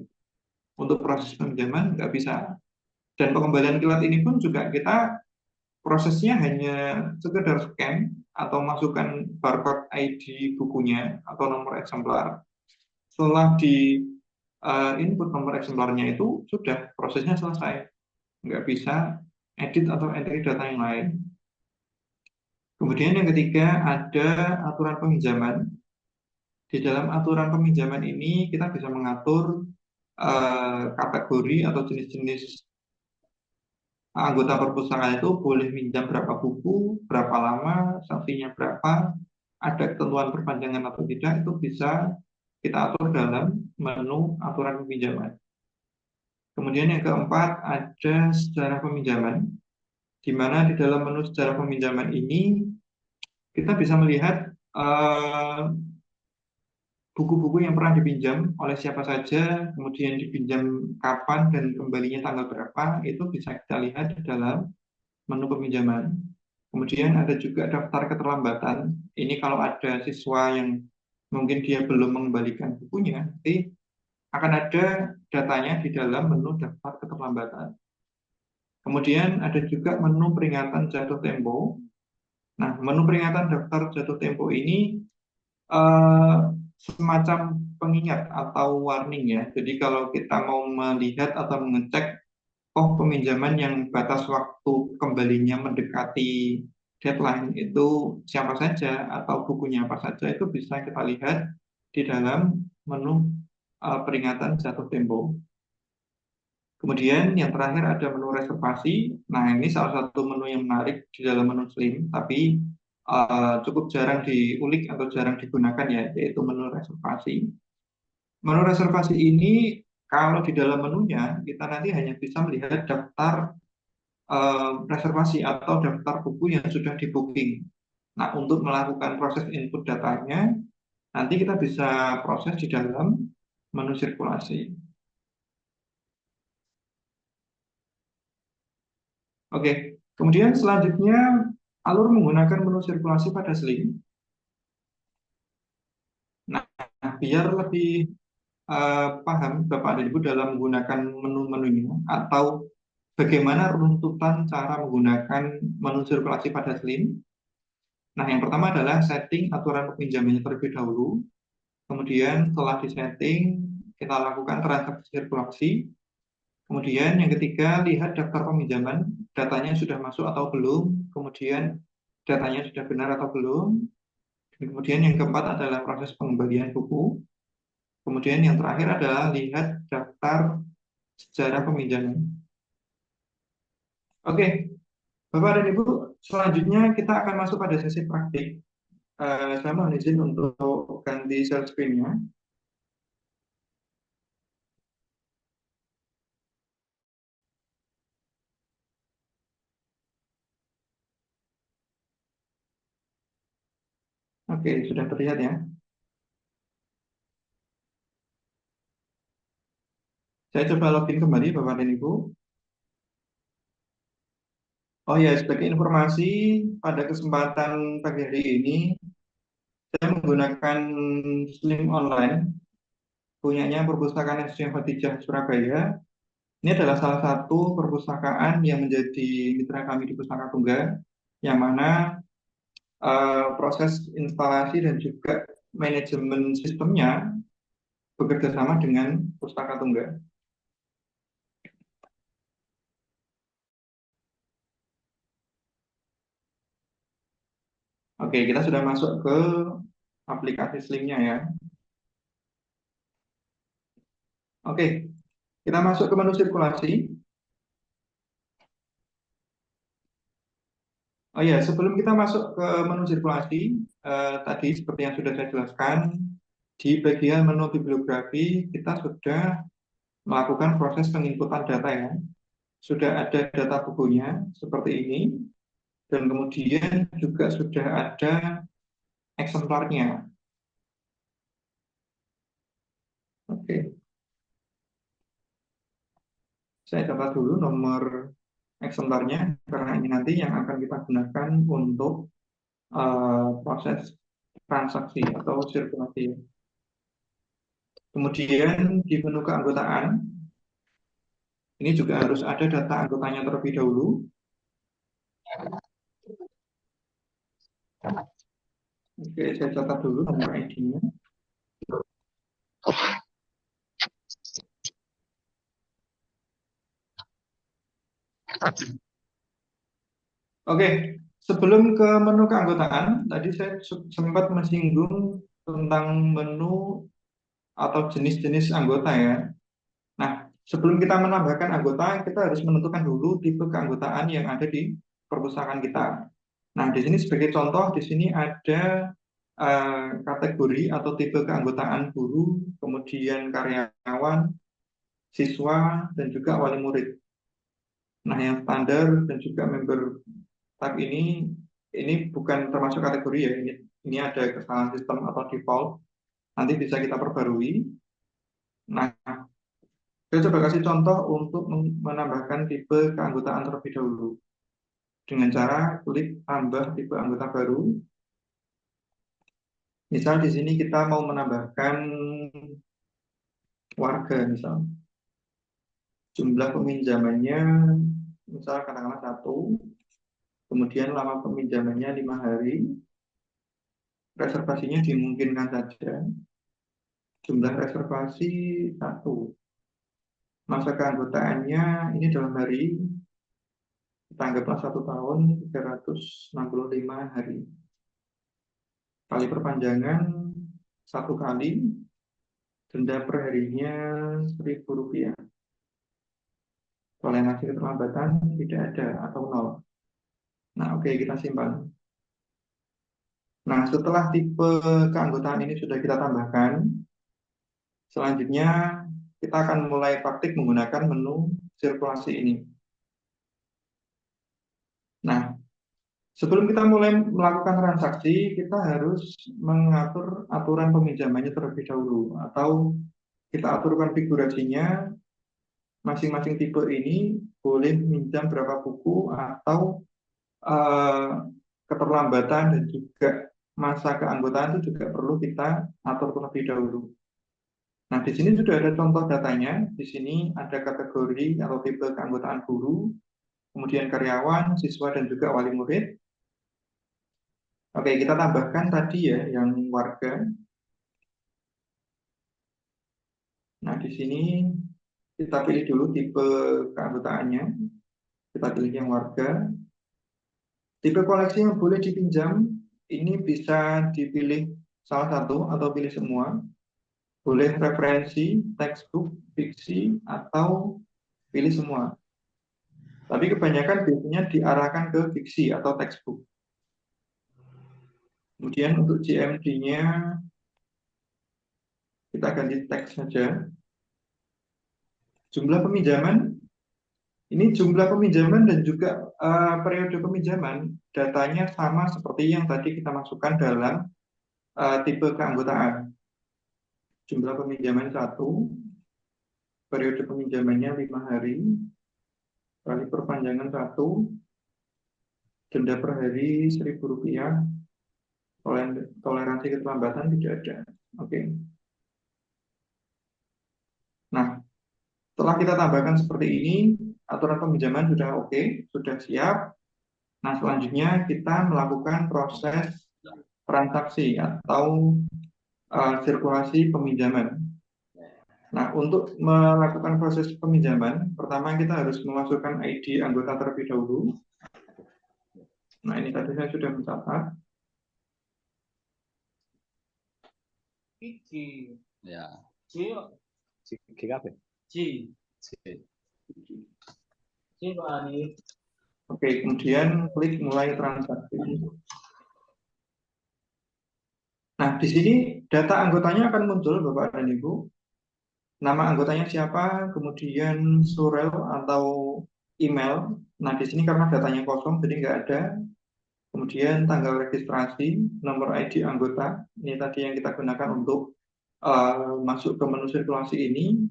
Untuk proses peminjaman nggak bisa. Dan pengembalian kilat ini pun juga kita prosesnya hanya sekedar scan atau masukkan barcode ID bukunya atau nomor eksemplar. Setelah di input nomor eksemplarnya itu sudah prosesnya selesai, nggak bisa edit atau entry data yang lain. Kemudian yang ketiga ada aturan peminjaman. Di dalam aturan peminjaman ini kita bisa mengatur kategori atau jenis-jenis anggota perpustakaan itu boleh minjam berapa buku, berapa lama, sanksinya berapa, ada ketentuan perpanjangan atau tidak, itu bisa kita atur dalam menu aturan peminjaman. Kemudian yang keempat ada sejarah peminjaman, di mana di dalam menu sejarah peminjaman ini kita bisa melihat buku-buku yang pernah dipinjam oleh siapa saja, kemudian dipinjam kapan dan kembalinya tanggal berapa, itu bisa kita lihat di dalam menu peminjaman. Kemudian ada juga daftar keterlambatan. Ini kalau ada siswa yang mungkin dia belum mengembalikan bukunya, nanti akan ada datanya di dalam menu daftar keterlambatan. Kemudian ada juga menu peringatan jatuh tempo. Nah, menu peringatan daftar jatuh tempo ini eh, semacam pengingat atau warning ya. Jadi kalau kita mau melihat atau mengecek, oh peminjaman yang batas waktu kembalinya mendekati deadline itu siapa saja atau bukunya apa saja, itu bisa kita lihat di dalam menu peringatan jatuh tempo. Kemudian yang terakhir ada menu reservasi. Nah, ini salah satu menu yang menarik di dalam menu Slim, tapi cukup jarang diulik atau jarang digunakan ya, yaitu menu reservasi. Menu reservasi ini kalau di dalam menunya kita nanti hanya bisa melihat daftar reservasi atau daftar buku yang sudah di booking. Nah, untuk melakukan proses input datanya, nanti kita bisa proses di dalam menu sirkulasi. Oke, kemudian selanjutnya alur menggunakan menu sirkulasi pada Slim. Nah, biar lebih paham Bapak dan Ibu dalam menggunakan menu-menunya atau bagaimana runtutan cara menggunakan menu sirkulasi pada Slim. Nah, yang pertama adalah setting aturan peminjamannya terlebih dahulu. Kemudian setelah disetting, kita lakukan transaksi sirkulasi. Kemudian yang ketiga, lihat daftar peminjaman, datanya sudah masuk atau belum. Kemudian datanya sudah benar atau belum. Dan kemudian yang keempat adalah proses pengembalian buku. Kemudian yang terakhir adalah lihat daftar sejarah peminjaman. Oke, Bapak dan Ibu, selanjutnya kita akan masuk pada sesi praktik. Saya mohon izin untuk ganti share screen-nya. Oke, sudah terlihat ya. Saya coba login kembali, Bapak dan Ibu. Oh ya, sebagai informasi, pada kesempatan pagi hari ini, saya menggunakan Slim Online, punyanya Perpustakaan SDM Fatijah Surabaya. Ini adalah salah satu perpustakaan yang menjadi mitra kami di Pustaka Tunggal, yang mana proses instalasi dan juga manajemen sistemnya bekerja sama dengan Pustaka Tunggal. Oke, kita sudah masuk ke aplikasi Slimnya ya. Oke, kita masuk ke menu sirkulasi. Oh ya, sebelum kita masuk ke menu sirkulasi, tadi seperti yang sudah saya jelaskan, di bagian menu bibliografi kita sudah melakukan proses penginputan data ya. sudah ada data bukunya seperti ini, dan kemudian juga sudah ada eksemplarnya. Oke, saya catat dulu nomor eksemplarnya karena ini nanti yang akan kita gunakan untuk proses transaksi atau sirkulasi. Kemudian di menu keanggotaan, ini juga harus ada data anggotanya terlebih dahulu. Oke, saya catat dulu nomor ID-nya. Oke, sebelum ke menu keanggotaan, tadi saya sempat menyinggung tentang menu atau jenis-jenis anggota ya. Nah, sebelum kita menambahkan anggota, kita harus menentukan dulu tipe keanggotaan yang ada di perpustakaan kita. Nah, di sini sebagai contoh, di sini ada kategori atau tipe keanggotaan guru, kemudian karyawan, siswa, dan juga wali murid. Nah, yang standar dan juga member type ini bukan termasuk kategori ya. Ini ada kesalahan sistem atau default. Nanti bisa kita perbarui. Nah, saya coba kasih contoh untuk menambahkan tipe keanggotaan terlebih dahulu. Dengan cara klik tambah tipe anggota baru. Misal di sini kita mau menambahkan warga misal. Jumlah peminjamannya misal katakanlah 1, kemudian lama peminjamannya 5 hari, reservasinya dimungkinkan saja, jumlah reservasi 1, masa keanggotaannya ini dalam hari, kita anggaplah 1 tahun 365 hari, kali perpanjangan 1 kali, denda per harinya Rp1.000. Toleransi keterlambatan tidak ada atau 0. Nah, oke, kita simpan. Nah, setelah tipe keanggotaan ini sudah kita tambahkan, selanjutnya kita akan mulai praktik menggunakan menu sirkulasi ini. Nah, sebelum kita mulai melakukan transaksi, kita harus mengatur aturan peminjamannya terlebih dahulu, atau kita atur konfigurasinya. Masing-masing tipe ini boleh minjam berapa buku atau keterlambatan dan juga masa keanggotaan itu juga perlu kita atur terlebih dahulu. Nah, di sini sudah ada contoh datanya. Di sini ada kategori atau tipe keanggotaan guru, kemudian karyawan, siswa, dan juga wali murid. Oke, kita tambahkan tadi ya, yang warga. Nah, di sini kita pilih dulu tipe keanggotaannya. Kita pilih yang warga. Tipe koleksi yang boleh dipinjam, ini bisa dipilih salah satu atau pilih semua. Boleh referensi, textbook, fiksi, atau pilih semua. Tapi kebanyakan biasanya diarahkan ke fiksi atau textbook. Kemudian untuk GMD-nya kita ganti teks saja. Jumlah peminjaman, ini jumlah peminjaman dan juga periode peminjaman, datanya sama seperti yang tadi kita masukkan dalam tipe keanggotaan. Jumlah peminjaman 1, periode peminjamannya 5 hari, kali perpanjangan 1, denda per hari Rp1.000, toleransi keterlambatan tidak ada. Oke. Nah, setelah kita tambahkan seperti ini, aturan peminjaman sudah oke, sudah siap. Nah, selanjutnya kita melakukan proses transaksi atau sirkulasi peminjaman. Nah, untuk melakukan proses peminjaman, pertama kita harus memasukkan ID anggota terlebih dahulu. Nah, ini tadi saya sudah mencatat. Ya. GKP. Oke, kemudian klik mulai transaksi. Nah, di sini data anggotanya akan muncul, Bapak dan Ibu. Nama anggotanya siapa, kemudian surel atau email. Nah, di sini karena datanya kosong, jadi nggak ada. Kemudian tanggal registrasi, nomor ID anggota, ini tadi yang kita gunakan untuk masuk ke menu sirkulasi ini.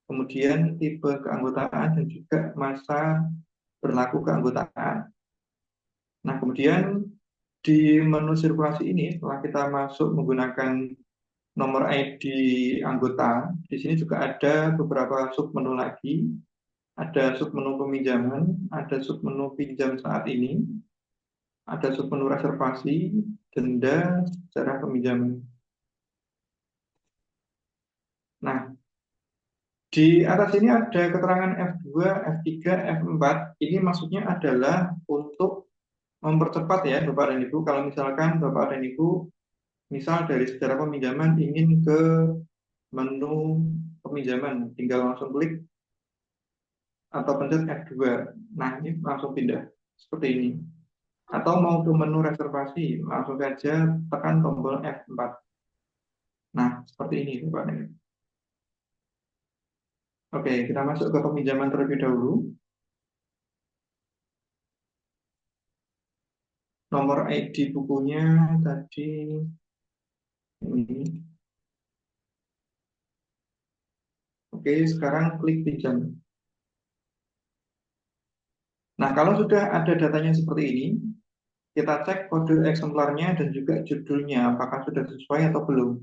Kemudian tipe keanggotaan dan juga masa berlaku keanggotaan. Nah, kemudian di menu sirkulasi ini, setelah kita masuk menggunakan nomor ID anggota, di sini juga ada beberapa submenu lagi. Ada submenu peminjaman, ada submenu pinjam saat ini, ada submenu reservasi, denda, sejarah peminjaman. Nah, di atas ini ada keterangan F2, F3, F4. Ini maksudnya adalah untuk mempercepat ya Bapak dan Ibu. Kalau misalkan Bapak dan Ibu misal dari sejarah peminjaman ingin ke menu peminjaman, tinggal langsung klik atau pencet F2. Nah, ini langsung pindah seperti ini. Atau mau ke menu reservasi, langsung saja tekan tombol F4. Nah, seperti ini Bapak dan Ibu. Oke, kita masuk ke peminjaman terlebih dahulu. Nomor ID bukunya tadi ini. Oke, sekarang klik pinjam. Nah, kalau sudah ada datanya seperti ini, kita cek kode eksemplarnya dan juga judulnya apakah sudah sesuai atau belum.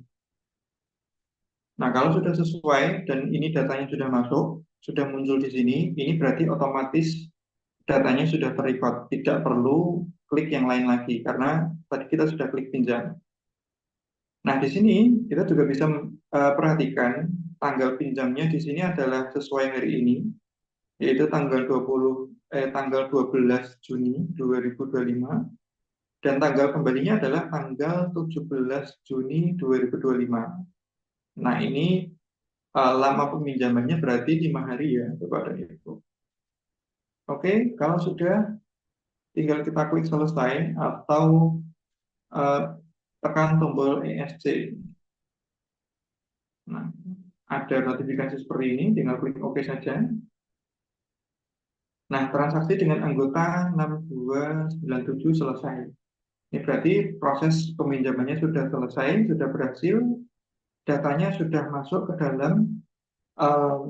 Nah, kalau sudah sesuai dan ini datanya sudah masuk, sudah muncul di sini, ini berarti otomatis datanya sudah terrecord, tidak perlu klik yang lain lagi karena tadi kita sudah klik pinjam. Nah, di sini kita juga bisa perhatikan tanggal pinjamnya di sini adalah sesuai hari ini, yaitu tanggal 12 Juni 2025 dan tanggal kembalinya adalah tanggal 17 Juni 2025. Nah, ini lama peminjamannya berarti 5 hari ya, Bapak dan Ibu. Oke, kalau sudah tinggal kita klik selesai atau eh, tekan tombol ESC. Nah, ada notifikasi seperti ini, tinggal klik OK saja. Nah, transaksi dengan anggota 6297 selesai. Ini berarti proses peminjamannya sudah selesai, sudah berhasil, datanya sudah masuk ke dalam eh,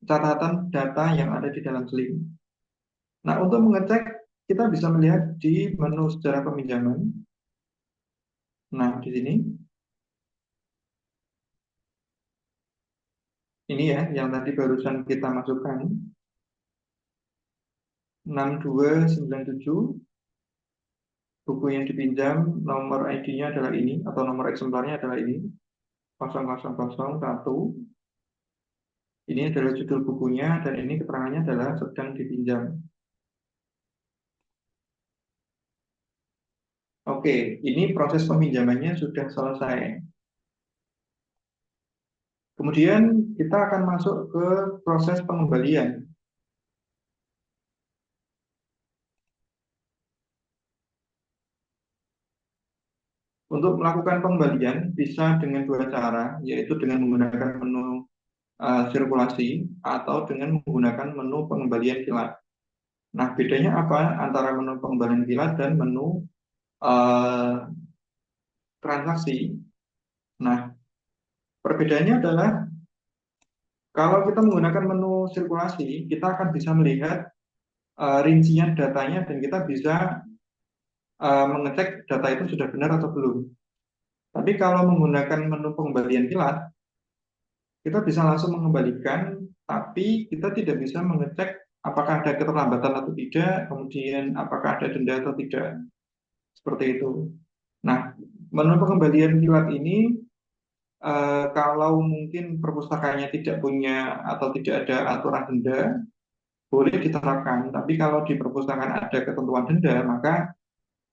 catatan data yang ada di dalam Sling. Nah, untuk mengecek, kita bisa melihat di menu sejarah peminjaman. Nah, di sini, ini ya, yang tadi barusan kita masukkan, 6297, buku yang dipinjam, nomor ID-nya adalah ini, atau nomor eksemplarnya adalah ini, 0001. Ini adalah judul bukunya, dan ini keterangannya adalah sedang dipinjam. Oke, ini proses peminjamannya sudah selesai. Kemudian kita akan masuk ke proses pengembalian. Untuk melakukan pengembalian bisa dengan dua cara, yaitu dengan menggunakan menu sirkulasi atau dengan menggunakan menu pengembalian kilat. Nah, bedanya apa antara menu pengembalian kilat dan menu uh, transaksi? Nah, perbedaannya adalah kalau kita menggunakan menu sirkulasi, kita akan bisa melihat rincian datanya dan kita bisa mengecek data itu sudah benar atau belum. Tapi kalau menggunakan menu pengembalian kilat, kita bisa langsung mengembalikan, tapi kita tidak bisa mengecek apakah ada keterlambatan atau tidak, kemudian apakah ada denda atau tidak, seperti itu. Nah, menu pengembalian kilat ini kalau mungkin perpustakanya tidak punya atau tidak ada aturan denda, boleh diterapkan. Tapi kalau di perpustakaan ada ketentuan denda, maka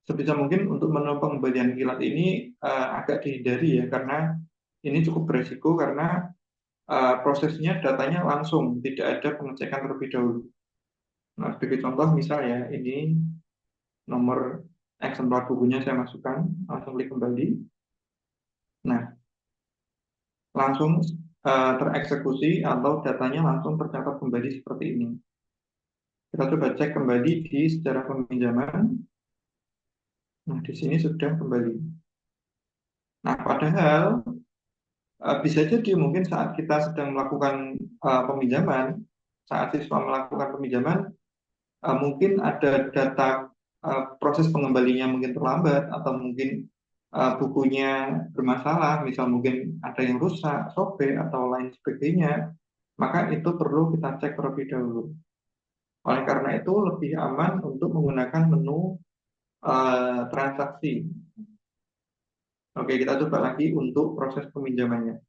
sebisa mungkin untuk menu pengembalian kilat ini agak dihindari ya, karena ini cukup beresiko karena prosesnya datanya langsung, tidak ada pengecekan terlebih dahulu. Nah, sebagai contoh misal ya, ini nomor eksemplar bukunya saya masukkan, langsung klik kembali. Nah, langsung tereksekusi atau datanya langsung tercatat kembali seperti ini. Kita coba cek kembali di sejarah peminjaman. Nah, di sini sudah kembali. Nah, padahal bisa jadi mungkin saat kita sedang melakukan peminjaman, saat siswa melakukan peminjaman, mungkin ada data proses pengembalinya mungkin terlambat atau mungkin bukunya bermasalah, misal mungkin ada yang rusak, sobek atau lain sebagainya, maka itu perlu kita cek terlebih dahulu. Oleh karena itu lebih aman untuk menggunakan menu transaksi. Oke, kita coba lagi untuk proses peminjamannya.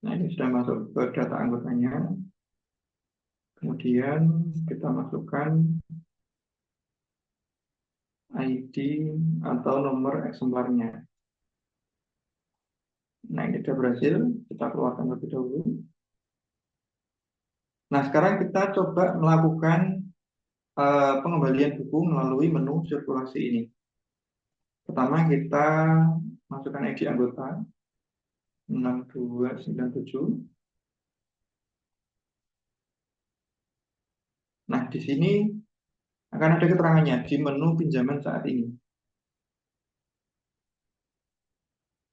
Nah, ini sudah masuk ke data anggotanya. Kemudian kita masukkan ID atau nomor eksemplarnya. Nah, ini sudah berhasil. Kita keluarkan lebih dahulu. Nah, sekarang kita coba melakukan pengembalian buku melalui menu sirkulasi ini. Pertama, kita masukkan ID anggota 6297. Nah, di sini akan ada keterangannya di menu pinjaman saat ini.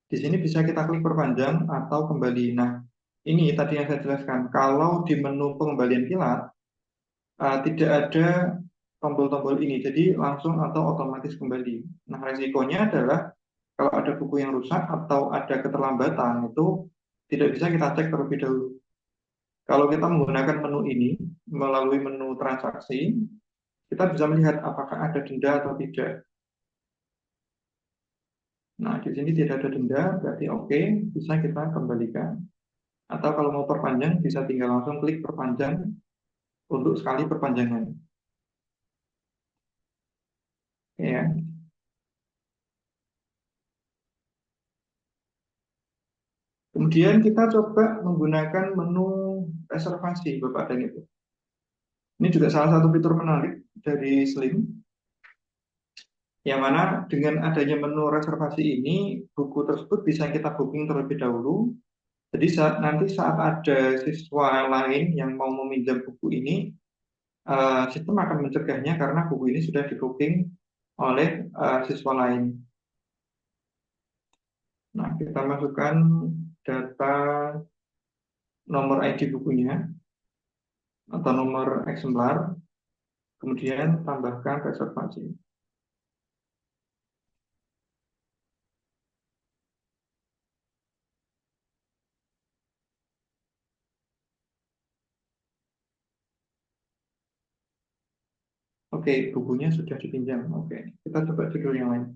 Di sini bisa kita klik perpanjang atau kembali. Nah, ini tadi yang saya jelaskan. Kalau di menu pengembalian kilat, tidak ada tombol-tombol ini, jadi langsung atau otomatis kembali. Nah, resikonya adalah kalau ada buku yang rusak atau ada keterlambatan, itu tidak bisa kita cek terlebih dahulu. Kalau kita menggunakan menu ini, melalui menu transaksi, kita bisa melihat apakah ada denda atau tidak. Nah, di sini tidak ada denda, berarti oke, bisa kita kembalikan. Atau kalau mau perpanjang, bisa tinggal langsung klik perpanjang untuk sekali perpanjangan. Ya. Kemudian kita coba menggunakan menu reservasi, Bapak dan Ibu. Ini juga salah satu fitur menarik dari Slim, yang mana dengan adanya menu reservasi ini, buku tersebut bisa kita booking terlebih dahulu. Jadi nanti saat ada siswa lain yang mau meminjam buku ini, sistem akan mencegahnya karena buku ini sudah di booking oleh siswa lain. Nah, kita masukkan data nomor ID bukunya atau nomor eksemplar, kemudian tambahkan reservasi. Oke, bukunya sudah dipinjam. Oke, kita coba cek dulu yang lain.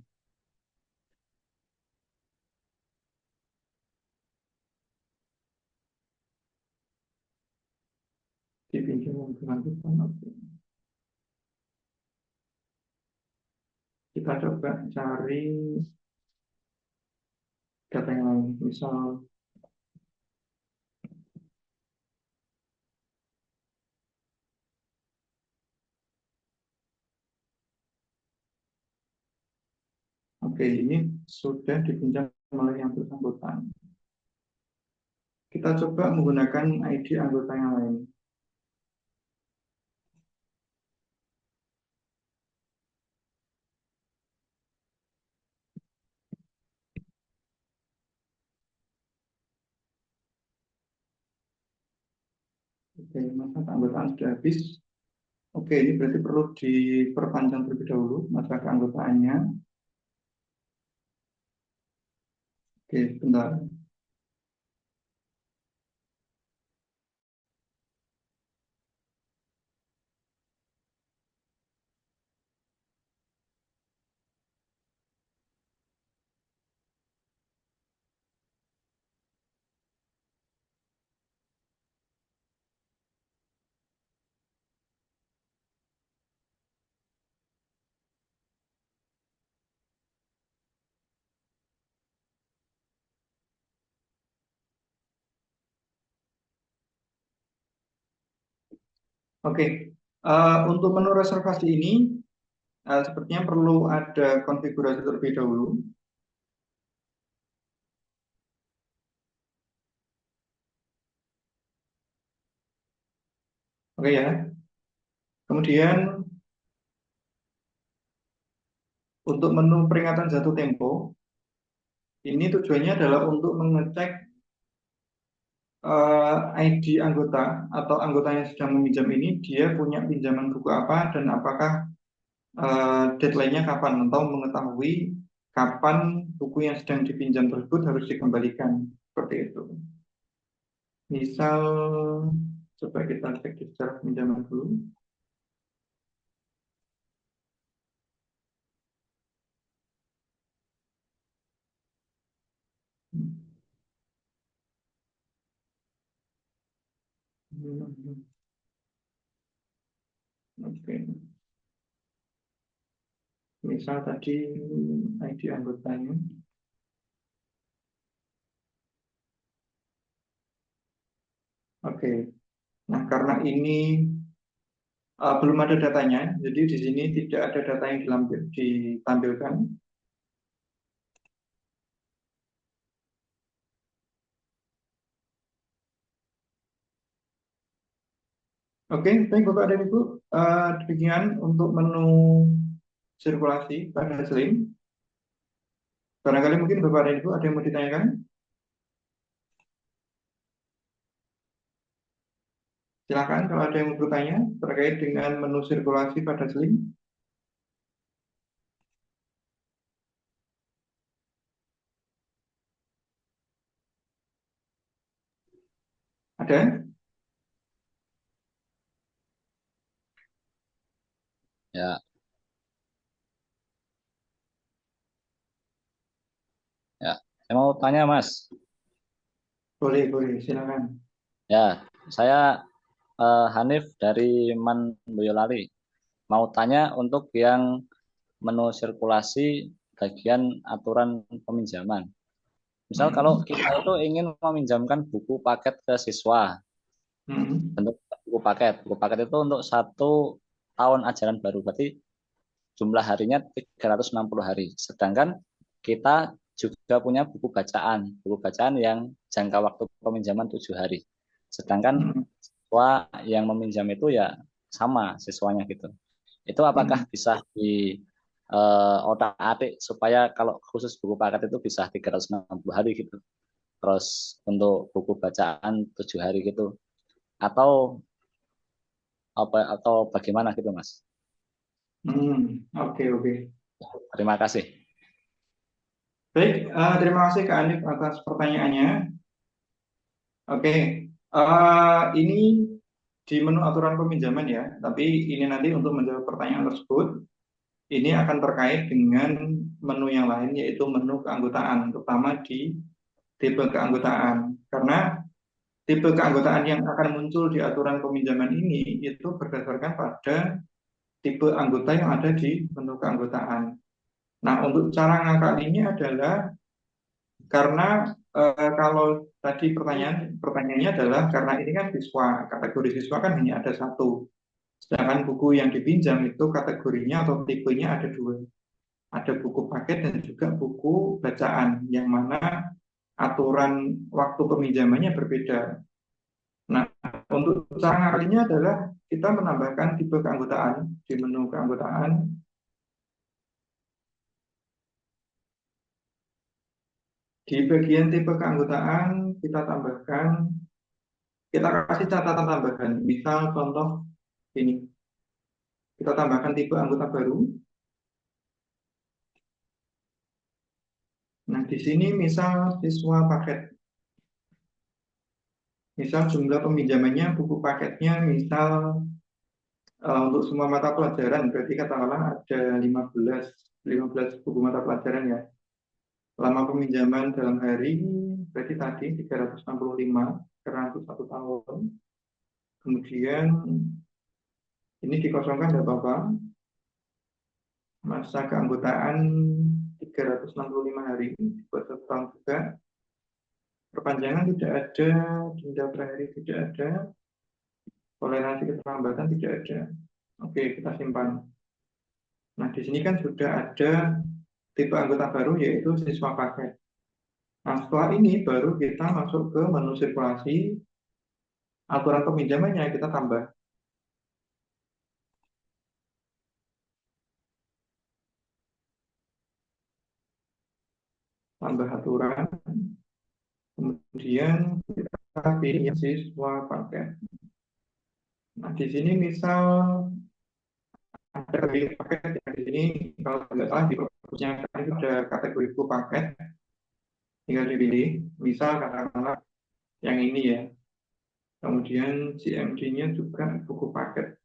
Dipinjam yang bersangkutan. Oke. Kita coba cari data yang lain. Misal, oke, ini sudah dipinjam oleh yang bersangkutan. Kita coba menggunakan ID anggota yang lain. Oke, masa keanggotaan sudah habis. Oke, ini berarti perlu diperpanjang terlebih dahulu masa keanggotaannya. Oke, sebentar. Oke, untuk menu reservasi ini sepertinya perlu ada konfigurasi terlebih dahulu. Oke ya. Kemudian untuk menu peringatan jatuh tempo, ini tujuannya adalah untuk mengecek ID anggota atau anggota yang sedang meminjam ini dia punya pinjaman buku apa dan apakah deadline-nya kapan atau mengetahui kapan buku yang sedang dipinjam tersebut harus dikembalikan seperti itu. Misal coba kita cek di secara pinjaman dulu. Oke. Misal tadi ID anggotanya. Oke. Nah, karena ini belum ada datanya, jadi di sini tidak ada data yang ditampilkan. Oke, baik Bapak dan Ibu. Demikian untuk menu sirkulasi pada Slim. Barangkali mungkin Bapak dan Ibu ada yang mau ditanyakan? Silakan kalau ada yang mau bertanya terkait dengan menu sirkulasi pada Slim. Ada? Ya, ya. Saya mau tanya, Mas. Boleh, boleh. Silakan. Ya, saya Hanif dari Man Boyolali. Mau tanya untuk yang menu sirkulasi bagian aturan peminjaman. Misal kalau Hmm. kita itu ingin meminjamkan buku paket ke siswa, Hmm. bentuk buku paket. Buku paket itu untuk 1 tahun ajaran baru, berarti jumlah harinya 360 hari. Sedangkan kita juga punya buku bacaan yang jangka waktu peminjaman 7 hari. Sedangkan Hmm. siswa yang meminjam itu ya sama siswanya gitu. Itu Hmm. apakah bisa di otak-atik supaya kalau khusus buku paket itu bisa 360 hari gitu. Terus untuk buku bacaan 7 hari gitu. Atau bagaimana gitu, Mas? Hmm. Oke, oke. Terima kasih. Baik, terima kasih Kak Anif atas pertanyaannya. Oke, ini di menu aturan peminjaman ya, tapi ini nanti untuk menjawab pertanyaan tersebut, ini akan terkait dengan menu yang lain yaitu menu keanggotaan, terutama di tipe keanggotaan. Karena tipe keanggotaan yang akan muncul di aturan peminjaman ini itu berdasarkan pada tipe anggota yang ada di menu keanggotaan. Nah, untuk cara ngakalinya adalah karena kalau tadi pertanyaannya adalah karena ini kan siswa, kategori siswa kan hanya ada satu. Sedangkan buku yang dipinjam itu kategorinya atau tipenya ada dua. Ada buku paket dan juga buku bacaan, yang mana aturan waktu peminjamannya berbeda. Nah, untuk cara ngakalinya adalah kita menambahkan tipe keanggotaan di menu keanggotaan. Di bagian tipe keanggotaan kita tambahkan, kita kasih catatan tambahan. Misal contoh ini, kita tambahkan tipe anggota baru. Nah, di sini misal siswa paket. Misal jumlah peminjamannya buku paketnya misal untuk semua mata pelajaran berarti katakanlah ada 15 buku mata pelajaran ya. Lama peminjaman dalam hari berarti tadi 365 karena untuk 1 tahun. Kemudian ini dikosongkan tidak apa-apa. Masa keanggotaan 365 hari buat 1 tahun juga. Perpanjangan tidak ada, denda per hari tidak ada, toleransi keterlambatan tidak ada. Oke, kita simpan. Nah, di sini kan sudah ada tipe anggota baru yaitu siswa paket. Nah, setelah ini baru kita masuk ke menu sirkulasi, aturan peminjamannya kita tambah aturan, kemudian kita pilih yang siswa paket. Nah, di sini misal ada pilih paket yang di sini kalau tidak salah di perpusnya itu ada kategori buku paket, tinggal dipilih. Misal katakanlah yang ini ya. Kemudian CMD-nya juga buku paket.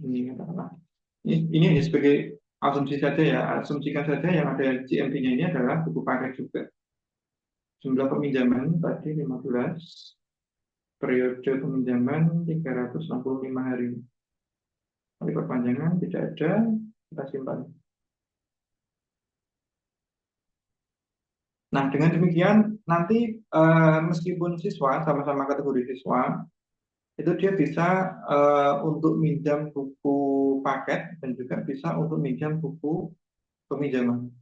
Ini katakanlah. Ini hanya sebagai asumsi saja ya. Asumsikan saja yang ada CMD-nya ini adalah buku paket juga. Jumlah peminjaman tadi 15, periode peminjaman 365 hari. Kali perpanjangan tidak ada, kita simpan. Nah, dengan demikian nanti meskipun siswa sama-sama kategori siswa, itu dia bisa untuk minjam buku paket dan juga bisa untuk minjam buku peminjaman.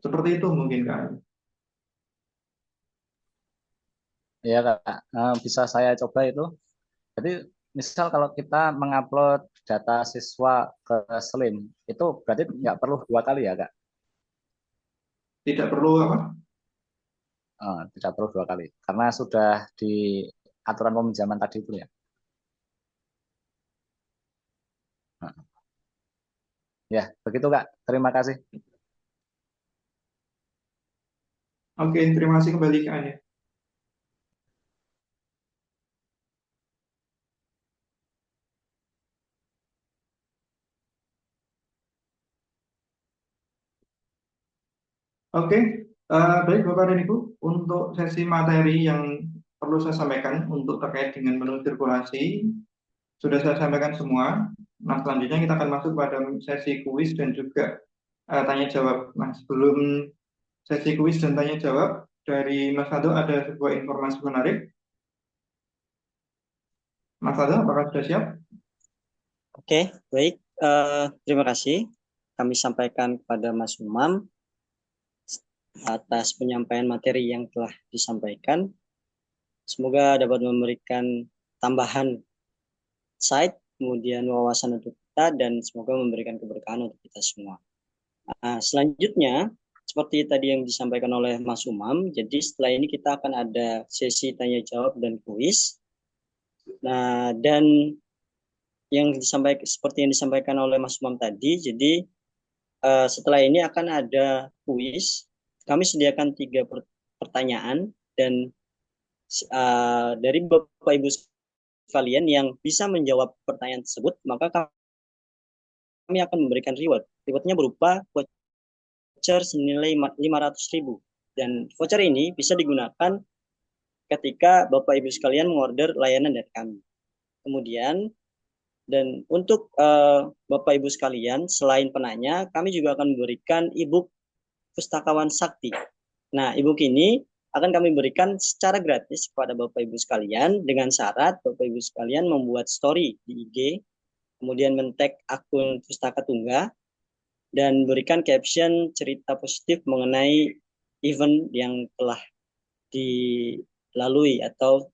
Seperti itu mungkin kan. Ya Kak, bisa saya coba itu. Jadi misal kalau kita mengupload data siswa ke Slim, itu berarti nggak perlu 2 kali ya Kak? Tidak perlu apa? Tidak perlu 2 kali, karena sudah di aturan peminjaman tadi itu ya. Nah, ya, begitu Kak. Terima kasih. Oke, terima kasih kembali ke Anda. Oke, baik Bapak dan Ibu, untuk sesi materi yang perlu saya sampaikan untuk terkait dengan menu sirkulasi, sudah saya sampaikan semua. Nah, selanjutnya kita akan masuk pada sesi kuis dan juga tanya jawab. Nah, sebelum sesi kuis dan tanya jawab, dari Mas Ado ada sebuah informasi menarik. Mas Ado, apakah sudah siap? Oke, baik. Terima kasih. Kami sampaikan kepada Mas Umam atas penyampaian materi yang telah disampaikan. Semoga dapat memberikan tambahan insight, kemudian wawasan untuk kita, dan semoga memberikan keberkahan untuk kita semua. Nah, selanjutnya, seperti tadi yang disampaikan oleh Mas Umam, jadi setelah ini kita akan ada sesi tanya jawab dan kuis. Nah, dan yang disampaikan seperti yang disampaikan oleh Mas Umam tadi, jadi setelah ini akan ada kuis. Kami sediakan 3 pertanyaan dan dari Bapak Ibu sekalian yang bisa menjawab pertanyaan tersebut, maka kami akan memberikan reward. Rewardnya berupa voucher senilai 500.000. Dan voucher ini bisa digunakan ketika Bapak Ibu sekalian mengorder layanan dari kami. Kemudian, dan untuk Bapak Ibu sekalian, selain penanya, kami juga akan memberikan e-book Pustakawan Sakti. Nah, e-book ini akan kami berikan secara gratis kepada Bapak Ibu sekalian dengan syarat Bapak Ibu sekalian membuat story di IG, kemudian men-tag akun Pustaka Tungga, dan berikan caption cerita positif mengenai event yang telah dilalui atau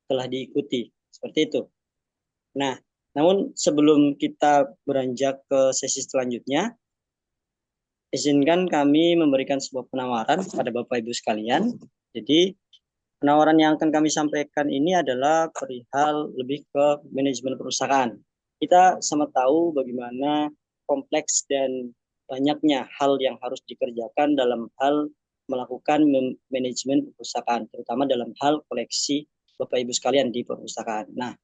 telah diikuti. Seperti itu. Nah, namun sebelum kita beranjak ke sesi selanjutnya, izinkan kami memberikan sebuah penawaran kepada Bapak Ibu sekalian. Jadi, penawaran yang akan kami sampaikan ini adalah perihal lebih ke manajemen perusahaan. Kita sama tahu bagaimana kompleks dan banyaknya hal yang harus dikerjakan dalam hal melakukan manajemen perpustakaan, terutama dalam hal koleksi Bapak Ibu sekalian di perpustakaan. Nah,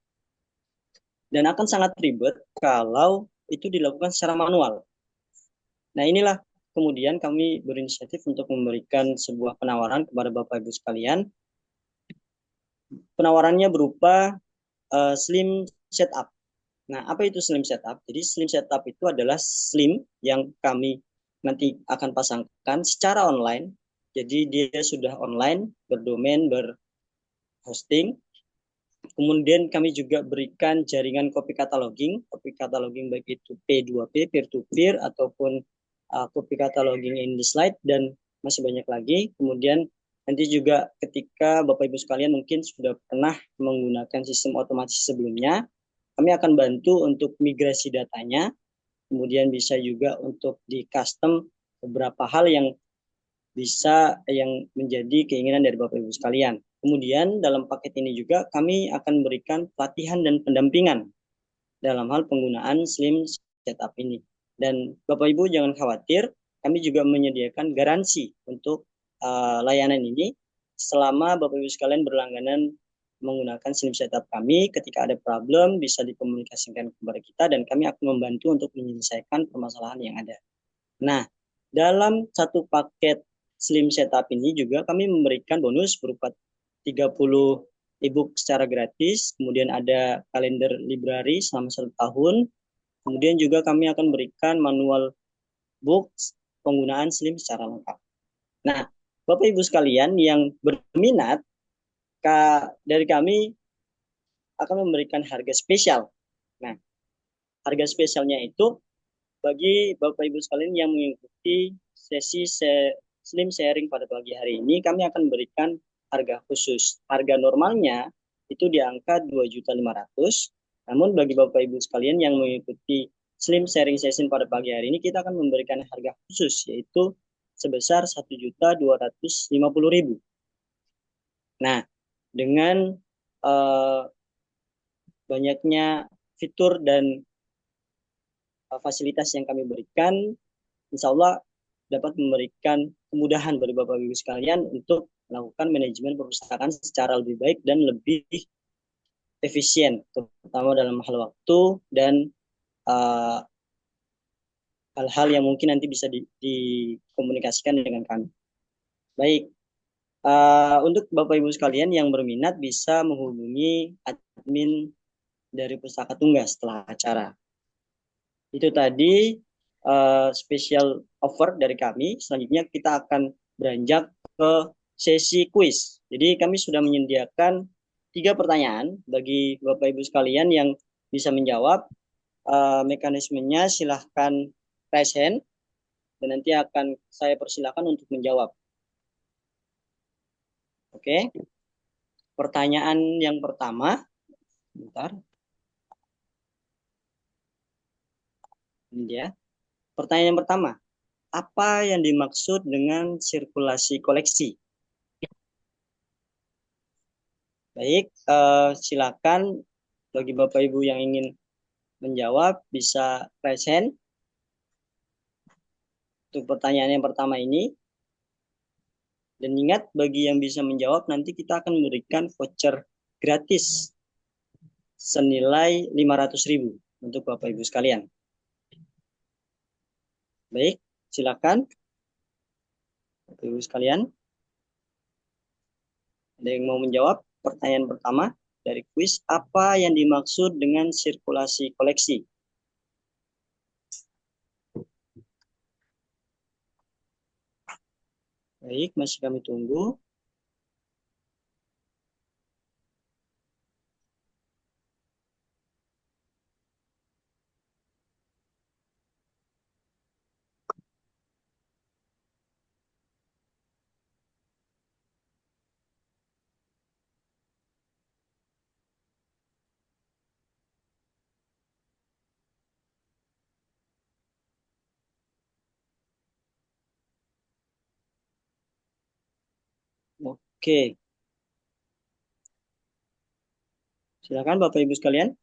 dan akan sangat ribet kalau itu dilakukan secara manual. Nah, inilah kemudian kami berinisiatif untuk memberikan sebuah penawaran kepada Bapak Ibu sekalian. Penawarannya berupa slim setup. Nah, apa itu slim setup? Jadi slim setup itu adalah slim yang kami nanti akan pasangkan secara online. Jadi dia sudah online, berdomain, berhosting, Kemudian kami juga berikan jaringan copy cataloging baik itu P2P, peer-to-peer, ataupun copy cataloging in the slide, dan masih banyak lagi. Kemudian nanti juga ketika Bapak Ibu sekalian mungkin sudah pernah menggunakan sistem otomatis sebelumnya, kami akan bantu untuk migrasi datanya, kemudian bisa juga untuk di custom beberapa hal yang menjadi keinginan dari Bapak Ibu sekalian. Kemudian dalam paket ini juga kami akan berikan pelatihan dan pendampingan dalam hal penggunaan Slim Setup ini. Dan Bapak Ibu jangan khawatir, kami juga menyediakan garansi untuk layanan ini selama Bapak Ibu sekalian berlangganan menggunakan Slim Setup kami. Ketika ada problem bisa dikomunikasikan kepada kita dan kami akan membantu untuk menyelesaikan permasalahan yang ada. Nah, dalam satu paket Slim Setup ini juga kami memberikan bonus berupa 30 e-book secara gratis, kemudian ada kalender library selama 1 tahun, kemudian juga kami akan berikan manual books penggunaan Slim secara lengkap. Nah, Bapak Ibu sekalian yang berminat, dari kami akan memberikan harga spesial. Nah, harga spesialnya itu bagi Bapak Ibu sekalian yang mengikuti sesi Slim Sharing pada pagi hari ini, kami akan berikan harga khusus. Harga normalnya itu di angka 2.500.000. Namun bagi Bapak Ibu sekalian yang mengikuti Slim Sharing Session pada pagi hari ini, kita akan memberikan harga khusus, yaitu sebesar 1.250.000. Nah, dengan banyaknya fitur dan fasilitas yang kami berikan, insya Allah dapat memberikan kemudahan bagi Bapak Ibu sekalian untuk melakukan manajemen perpustakaan secara lebih baik dan lebih efisien, terutama dalam hal waktu dan hal-hal yang mungkin nanti bisa dikomunikasikan dengan kami. Baik, untuk Bapak Ibu sekalian yang berminat bisa menghubungi admin dari Pustaka Tunggal setelah acara. Itu tadi special offer dari kami. Selanjutnya kita akan beranjak ke sesi kuis. Jadi kami sudah menyediakan 3 pertanyaan bagi Bapak Ibu sekalian yang bisa menjawab. Mekanismenya silahkan raise hand dan nanti akan saya persilakan untuk menjawab. Oke. Pertanyaan yang pertama, bentar. Ini dia. Pertanyaan yang pertama, apa yang dimaksud dengan sirkulasi koleksi? Baik, silakan bagi Bapak Ibu yang ingin menjawab bisa raise hand. Untuk pertanyaan yang pertama ini. Dan ingat, bagi yang bisa menjawab, nanti kita akan memberikan voucher gratis senilai 500.000 untuk Bapak Ibu sekalian. Baik, silakan Bapak Ibu sekalian. Ada yang mau menjawab pertanyaan pertama dari kuis, apa yang dimaksud dengan sirkulasi koleksi? Baik, masih kami tunggu. Oke. Silakan Bapak Ibu sekalian.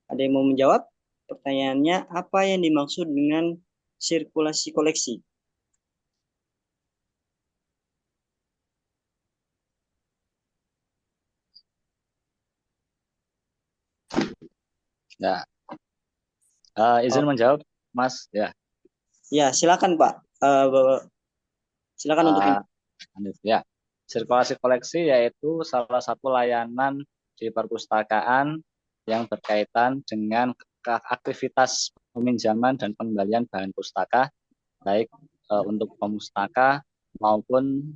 Ada yang mau menjawab? Pertanyaannya, apa yang dimaksud dengan sirkulasi koleksi? Ya, izin menjawab, Mas. Ya. Ya, silakan Pak. Silakan untuk Ya, sirkulasi koleksi yaitu salah satu layanan di perpustakaan yang berkaitan dengan aktivitas peminjaman dan pengembalian bahan pustaka, baik untuk pemustaka maupun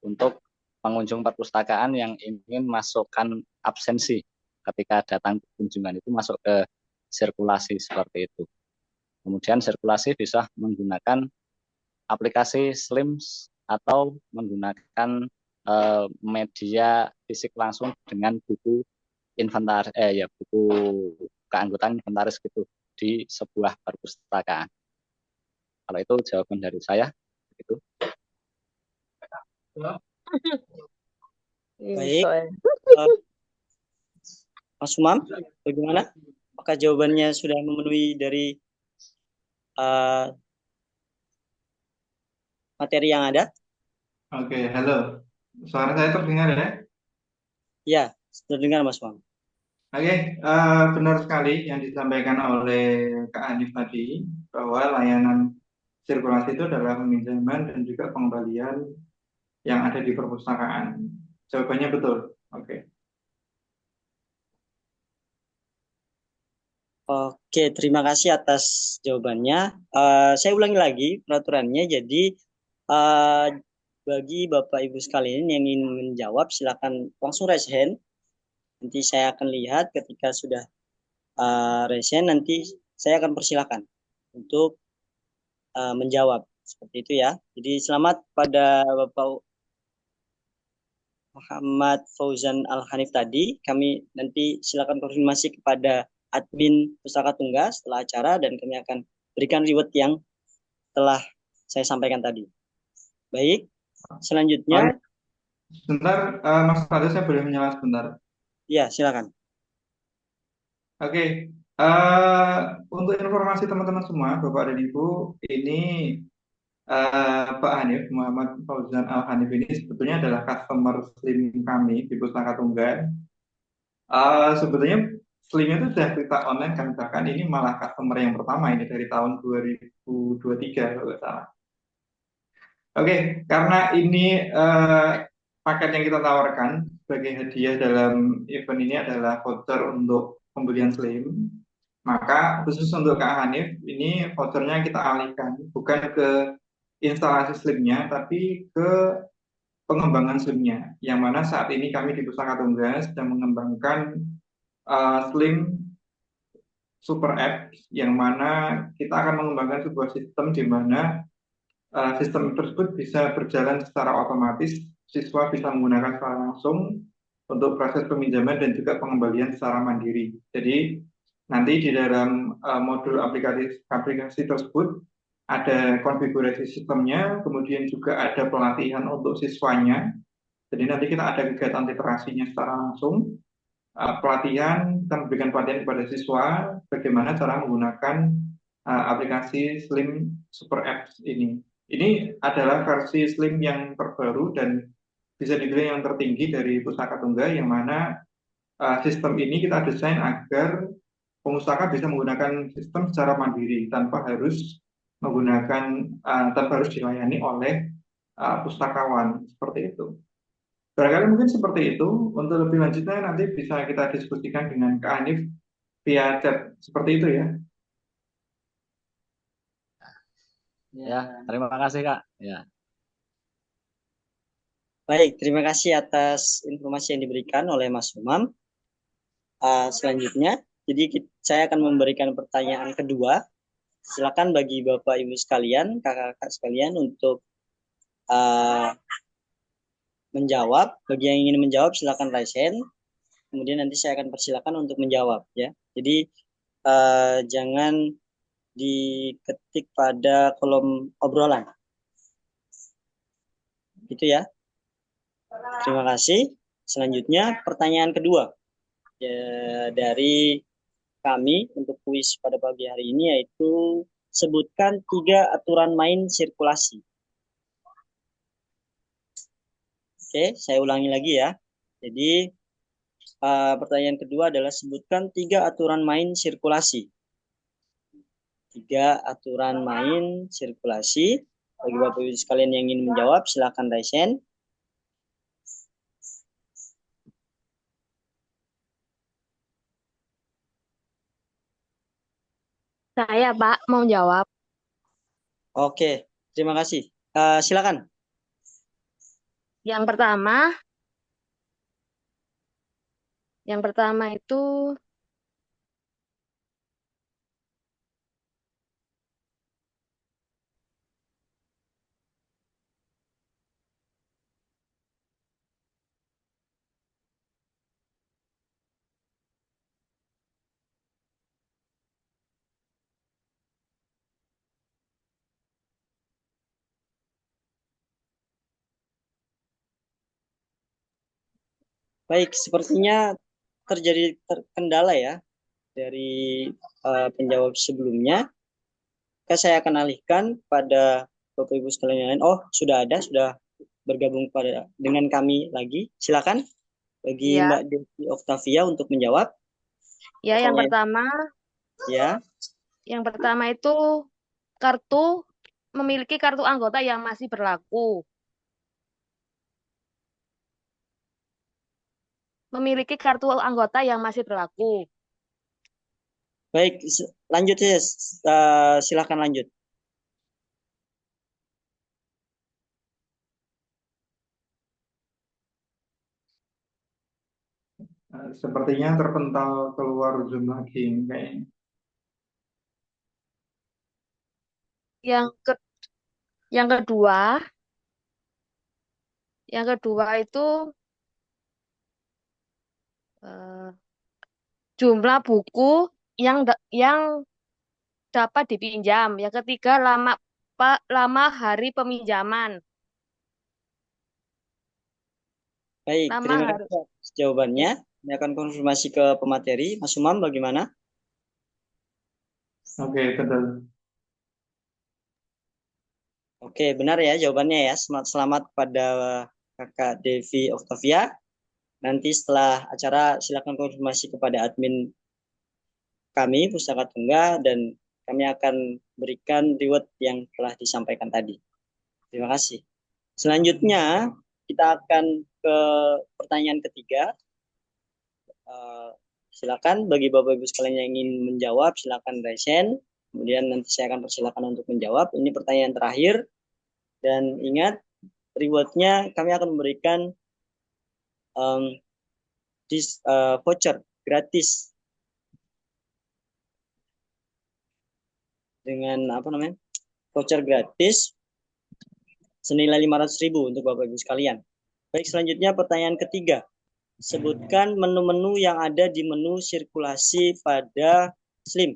untuk pengunjung perpustakaan yang ingin masukkan absensi ketika datang kunjungan itu masuk ke sirkulasi seperti itu. Kemudian sirkulasi bisa menggunakan aplikasi Slims atau menggunakan media fisik langsung dengan buku buku keanggotaan inventaris gitu di sebuah perpustakaan. Kalau itu jawaban dari saya itu. Baik, Mas Umam, bagaimana? Apakah jawabannya sudah memenuhi dari materi yang ada? Oke, halo. Suara saya terdengar ya? Ya, terdengar Mas Umam. Oke, benar sekali yang disampaikan oleh Kak Hanif tadi, bahwa layanan sirkulasi itu adalah peminjaman dan juga pengembalian yang ada di perpustakaan. Jawabannya betul. Oke. Oke, terima kasih atas jawabannya. Saya ulangi lagi peraturannya. Jadi, bagi Bapak Ibu sekalian yang ingin menjawab, silakan langsung raise hand. Nanti saya akan lihat ketika sudah raise hand, nanti saya akan persilakan untuk menjawab. Seperti itu ya. Jadi, selamat pada Bapak Muhammad Fauzan Al-Hanif tadi. Kami nanti silakan konfirmasi kepada admin Pustaka Tunggal setelah acara dan kami akan berikan reward yang telah saya sampaikan tadi. Baik, selanjutnya. Sebentar, Mas Fadil, saya boleh menyela sebentar? Ya, silakan. Oke, untuk informasi teman-teman semua, Bapak dan Ibu, ini Pak Hanif, Muhammad Fauzan Al-Hanif ini sebetulnya adalah customer Slim kami di Pustaka Tunggal. Sebetulnya Slim itu sudah cerita online kan, bahkan ini malah customer yang pertama ini dari tahun 2023 kalau nggak salah. Oke, karena ini paket yang kita tawarkan sebagai hadiah dalam event ini adalah voucher untuk pembelian Slim, maka khusus untuk Kak Hanif, ini vouchernya kita alihkan bukan ke instalasi Slimnya, tapi ke pengembangan Slimnya, yang mana saat ini kami di Pustaka Tunggal sedang mengembangkan Slim Super App, yang mana kita akan mengembangkan sebuah sistem di mana sistem tersebut bisa berjalan secara otomatis, siswa bisa menggunakan secara langsung untuk proses peminjaman dan juga pengembalian secara mandiri. Jadi nanti di dalam modul aplikasi tersebut ada konfigurasi sistemnya, kemudian juga ada pelatihan untuk siswanya. Jadi nanti kita ada kegiatan literasinya secara langsung, pelatihan, kita memberikan pelatihan kepada siswa bagaimana cara menggunakan aplikasi Slim Super Apps ini. Ini adalah versi Slim yang terbaru dan bisa dibilang yang tertinggi dari Pustaka Tunggal, yang mana sistem ini kita desain agar pemustaka bisa menggunakan sistem secara mandiri tanpa harus dilayani oleh pustakawan, seperti itu. Barangkali mungkin seperti itu. Untuk lebih lanjutnya nanti bisa kita diskusikan dengan Kak Hanif via chat, seperti itu ya. Ya, terima kasih Kak. Ya. Baik, terima kasih atas informasi yang diberikan oleh Mas Umam. Selanjutnya, jadi saya akan memberikan pertanyaan kedua. Silakan bagi Bapak Ibu sekalian, kakak-kakak sekalian untuk menjawab. Bagi yang ingin menjawab silakan raise hand. Kemudian nanti saya akan persilakan untuk menjawab ya. Jadi jangan diketik pada kolom obrolan. Gitu ya. Terima kasih. Selanjutnya pertanyaan kedua ya, dari kami untuk kuis pada pagi hari ini, yaitu sebutkan 3 aturan main sirkulasi. Oke, saya ulangi lagi ya. Jadi pertanyaan kedua adalah sebutkan 3 aturan main sirkulasi. 3 aturan main sirkulasi. Bagi Bapak Ibu sekalian yang ingin menjawab, silakan raise hand. Saya, Pak, mau jawab. Oke, terima kasih. Silakan. Yang pertama, yang pertama itu Baik, sepertinya terjadi terkendala ya dari penjawab sebelumnya. Maka saya akan alihkan pada Bapak Ibu sekalian yang lain. Oh, sudah bergabung dengan kami lagi. Silakan bagi ya, Mbak Devi Oktavia untuk menjawab ya pertanyaan. Ya, yang pertama itu kartu memiliki kartu anggota yang masih berlaku. Memiliki kartu anggota yang masih berlaku. baik, lanjut ya. Silakan lanjut. Sepertinya terpental keluar Zoom lagi kayaknya. Yang ke yang kedua, yang kedua itu eh, jumlah buku yang dapat dipinjam. Yang ketiga, lama hari peminjaman. Baik, Lama terima hari. kasih atas jawabannya. Ini akan konfirmasi ke pemateri. Mas Umam, bagaimana? Oke, betul. Oke, benar ya jawabannya ya. Selamat pada Kakak Devi Oktavia. Nanti setelah acara silakan konfirmasi kepada admin kami, Pustaka Tunggal, dan kami akan berikan reward yang telah disampaikan tadi. Terima kasih. Selanjutnya, kita akan ke pertanyaan ketiga. Eh, Silakan bagi Bapak Ibu sekalian yang ingin menjawab, silakan raise hand. Kemudian nanti saya akan persilakan untuk menjawab. Ini pertanyaan terakhir. Dan ingat, rewardnya kami akan memberikan um, voucher gratis dengan apa namanya voucher gratis senilai 500.000 untuk Bapak Ibu sekalian. Baik, selanjutnya pertanyaan ketiga. Sebutkan menu-menu yang ada di menu sirkulasi pada Slim.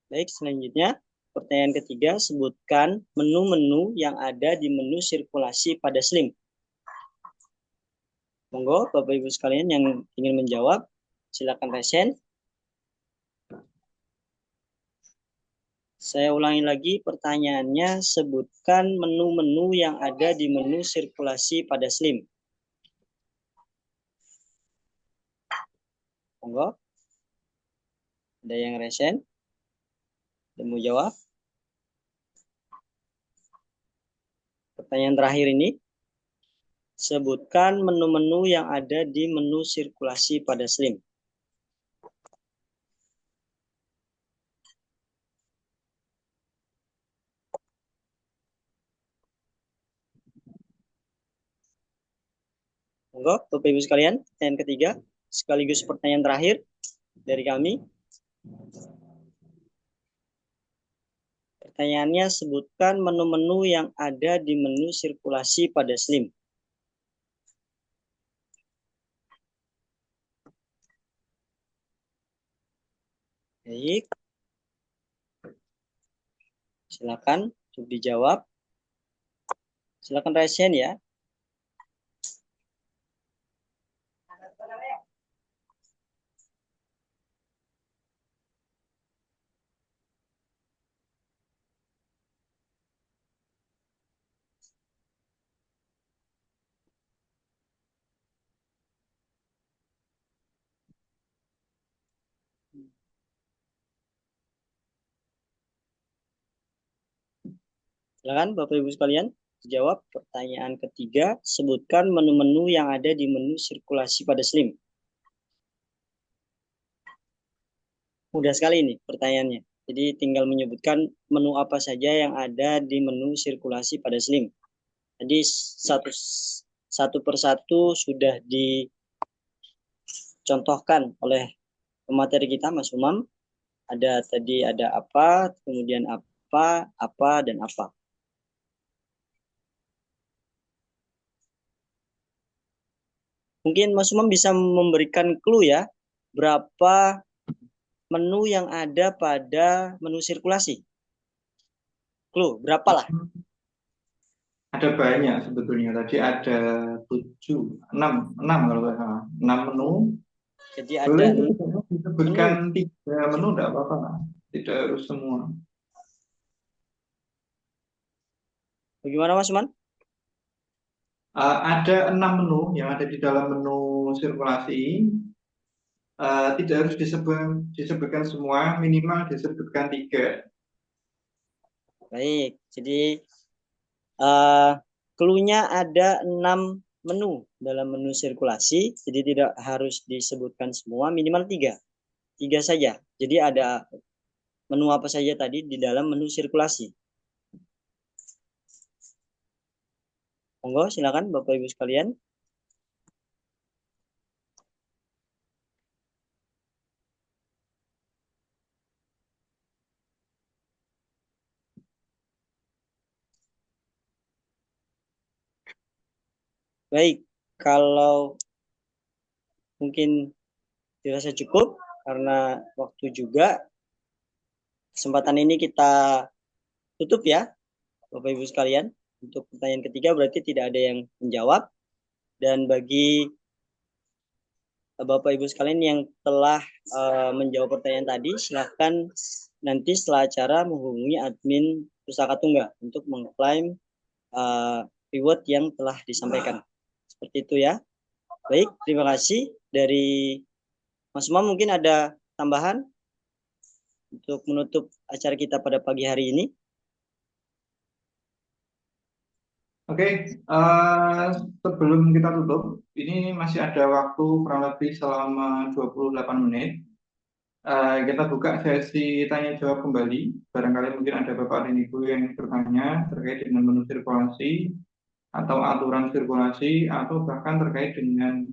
Baik, selanjutnya pertanyaan ketiga. Sebutkan menu-menu yang ada di menu sirkulasi pada Slim. Monggo Bapak Ibu sekalian yang ingin menjawab, silakan resen. Saya ulangi lagi pertanyaannya, sebutkan menu-menu yang ada di menu sirkulasi pada Slim. Monggo. Ada yang resen? Dan mau jawab? Pertanyaan terakhir ini, sebutkan menu-menu yang ada di menu sirkulasi pada Slim. Monggo, Bapak Ibu sekalian, pertanyaan ketiga, sekaligus pertanyaan terakhir dari kami. Pertanyaannya, sebutkan menu-menu yang ada di menu sirkulasi pada Slim. Baik. Silakan untuk dijawab. Silakan resen ya. Silakan Bapak Ibu sekalian, jawab pertanyaan ketiga. Sebutkan menu-menu yang ada di menu sirkulasi pada Slim. Mudah sekali ini pertanyaannya. Jadi tinggal menyebutkan menu apa saja yang ada di menu sirkulasi pada SLIM. Jadi satu persatu sudah dicontohkan oleh pemateri kita, Mas Umam. Ada apa, kemudian apa, dan apa. Mungkin Mas Umam bisa memberikan clue ya, berapa menu yang ada pada menu sirkulasi. Clue, berapa lah? Ada banyak sebetulnya. Tadi ada 6 kalau nggak salah. 6 menu. Jadi Boleh ada disebutkan menu. 3 menu, enggak apa-apa lah. Tidak harus semua. Bagaimana Mas Umam? Ada 6 menu yang ada di dalam menu sirkulasi. Tidak harus disebutkan semua, minimal disebutkan 3. Baik, jadi uh, clue-nya ada 6 menu dalam menu sirkulasi, jadi tidak harus disebutkan semua, minimal 3. 3 saja. Jadi ada menu apa saja tadi di dalam menu sirkulasi. Monggo, silakan Bapak Ibu sekalian. Baik, kalau mungkin dirasa cukup karena waktu juga, kesempatan ini kita tutup ya Bapak Ibu sekalian. Untuk pertanyaan ketiga berarti tidak ada yang menjawab. Dan bagi Bapak Ibu sekalian yang telah menjawab pertanyaan tadi, silahkan nanti setelah acara menghubungi admin Pusaka Tunggal untuk mengklaim reward yang telah disampaikan. Seperti itu ya. Baik, terima kasih. Dari Mas Umam mungkin ada tambahan untuk menutup acara kita pada pagi hari ini. Oke, sebelum kita tutup, ini masih ada waktu kurang lebih selama 28 menit. Kita buka sesi tanya jawab kembali. Barangkali mungkin ada Bapak dan Ibu yang bertanya terkait dengan menu sirkulasi atau aturan sirkulasi atau bahkan terkait dengan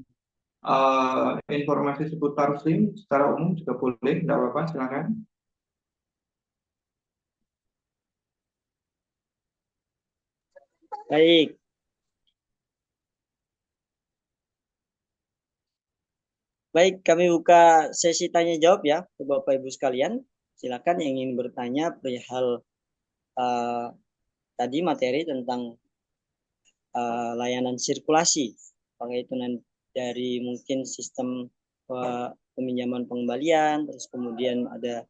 informasi seputar SLIM secara umum juga boleh, tidak apa-apa, silakan. Baik. Baik, kami buka sesi tanya jawab ya, Bapak Ibu sekalian. Silakan yang ingin bertanya perihal tadi materi tentang layanan sirkulasi, apakah itu dari mungkin sistem peminjaman pengembalian, terus kemudian ada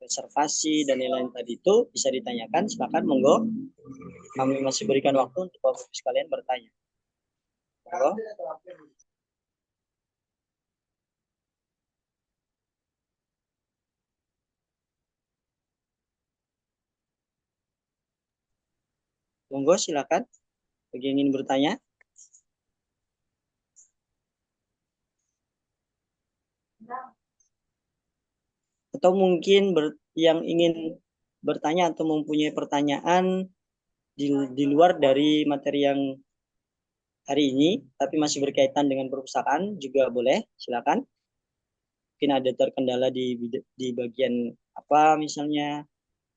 reservasi dan lain-lain tadi itu bisa ditanyakan. Silakan monggo, kami masih berikan waktu untuk Bapak Ibu sekalian bertanya. Monggo. Monggo silakan bagi yang ingin bertanya. Atau mungkin yang ingin bertanya atau mempunyai pertanyaan di luar dari materi yang hari ini, tapi masih berkaitan dengan perpustakaan juga boleh, silakan. Mungkin ada terkendala di bagian apa misalnya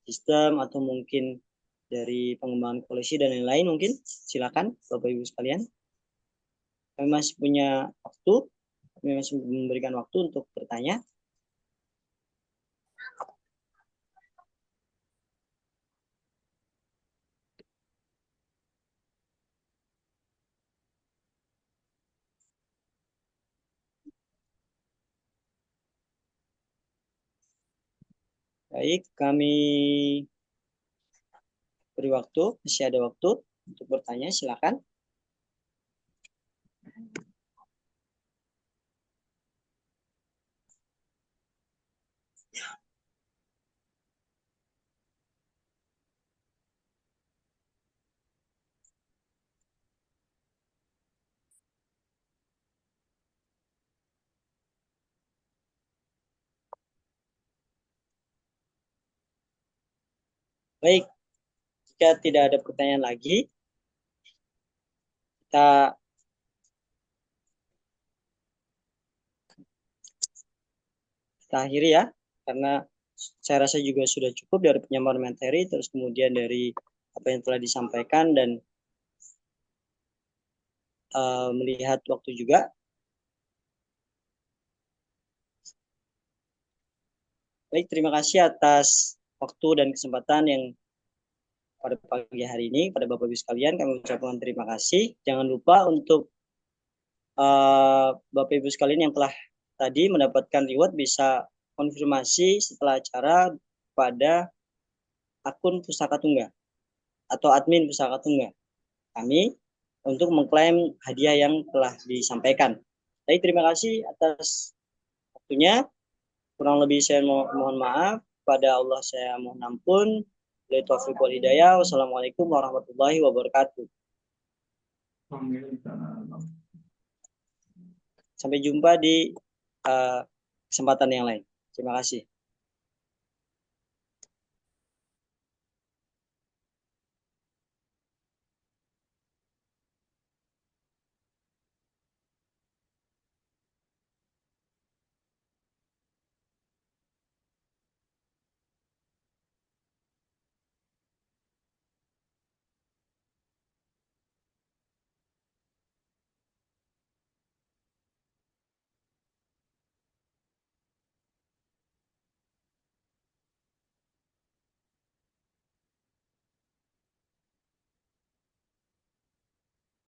sistem atau mungkin dari pengembangan koleksi dan lain-lain mungkin silakan Bapak Ibu sekalian. Kami masih punya waktu, kami masih memberikan waktu untuk bertanya. Baik, kami beri waktu, masih ada waktu untuk bertanya, silakan. Baik, jika tidak ada pertanyaan lagi, kita akhiri ya, karena saya rasa juga sudah cukup dari penyampaian materi, terus kemudian dari apa yang telah disampaikan dan melihat waktu juga. Baik, terima kasih atas waktu dan kesempatan yang pada pagi hari ini, pada Bapak Ibu sekalian, kami ucapkan terima kasih. Jangan lupa untuk Bapak Ibu sekalian yang telah tadi mendapatkan reward bisa konfirmasi setelah acara pada akun Pustaka Tunggal atau admin Pustaka Tunggal kami untuk mengklaim hadiah yang telah disampaikan. Baik, terima kasih atas waktunya. Kurang lebih saya mohon maaf. Pada Allah saya mohon ampun. Wabillahi taufiq wal hidayah. Wassalamualaikum warahmatullahi wabarakatuh. Sampai jumpa di kesempatan yang lain. Terima kasih.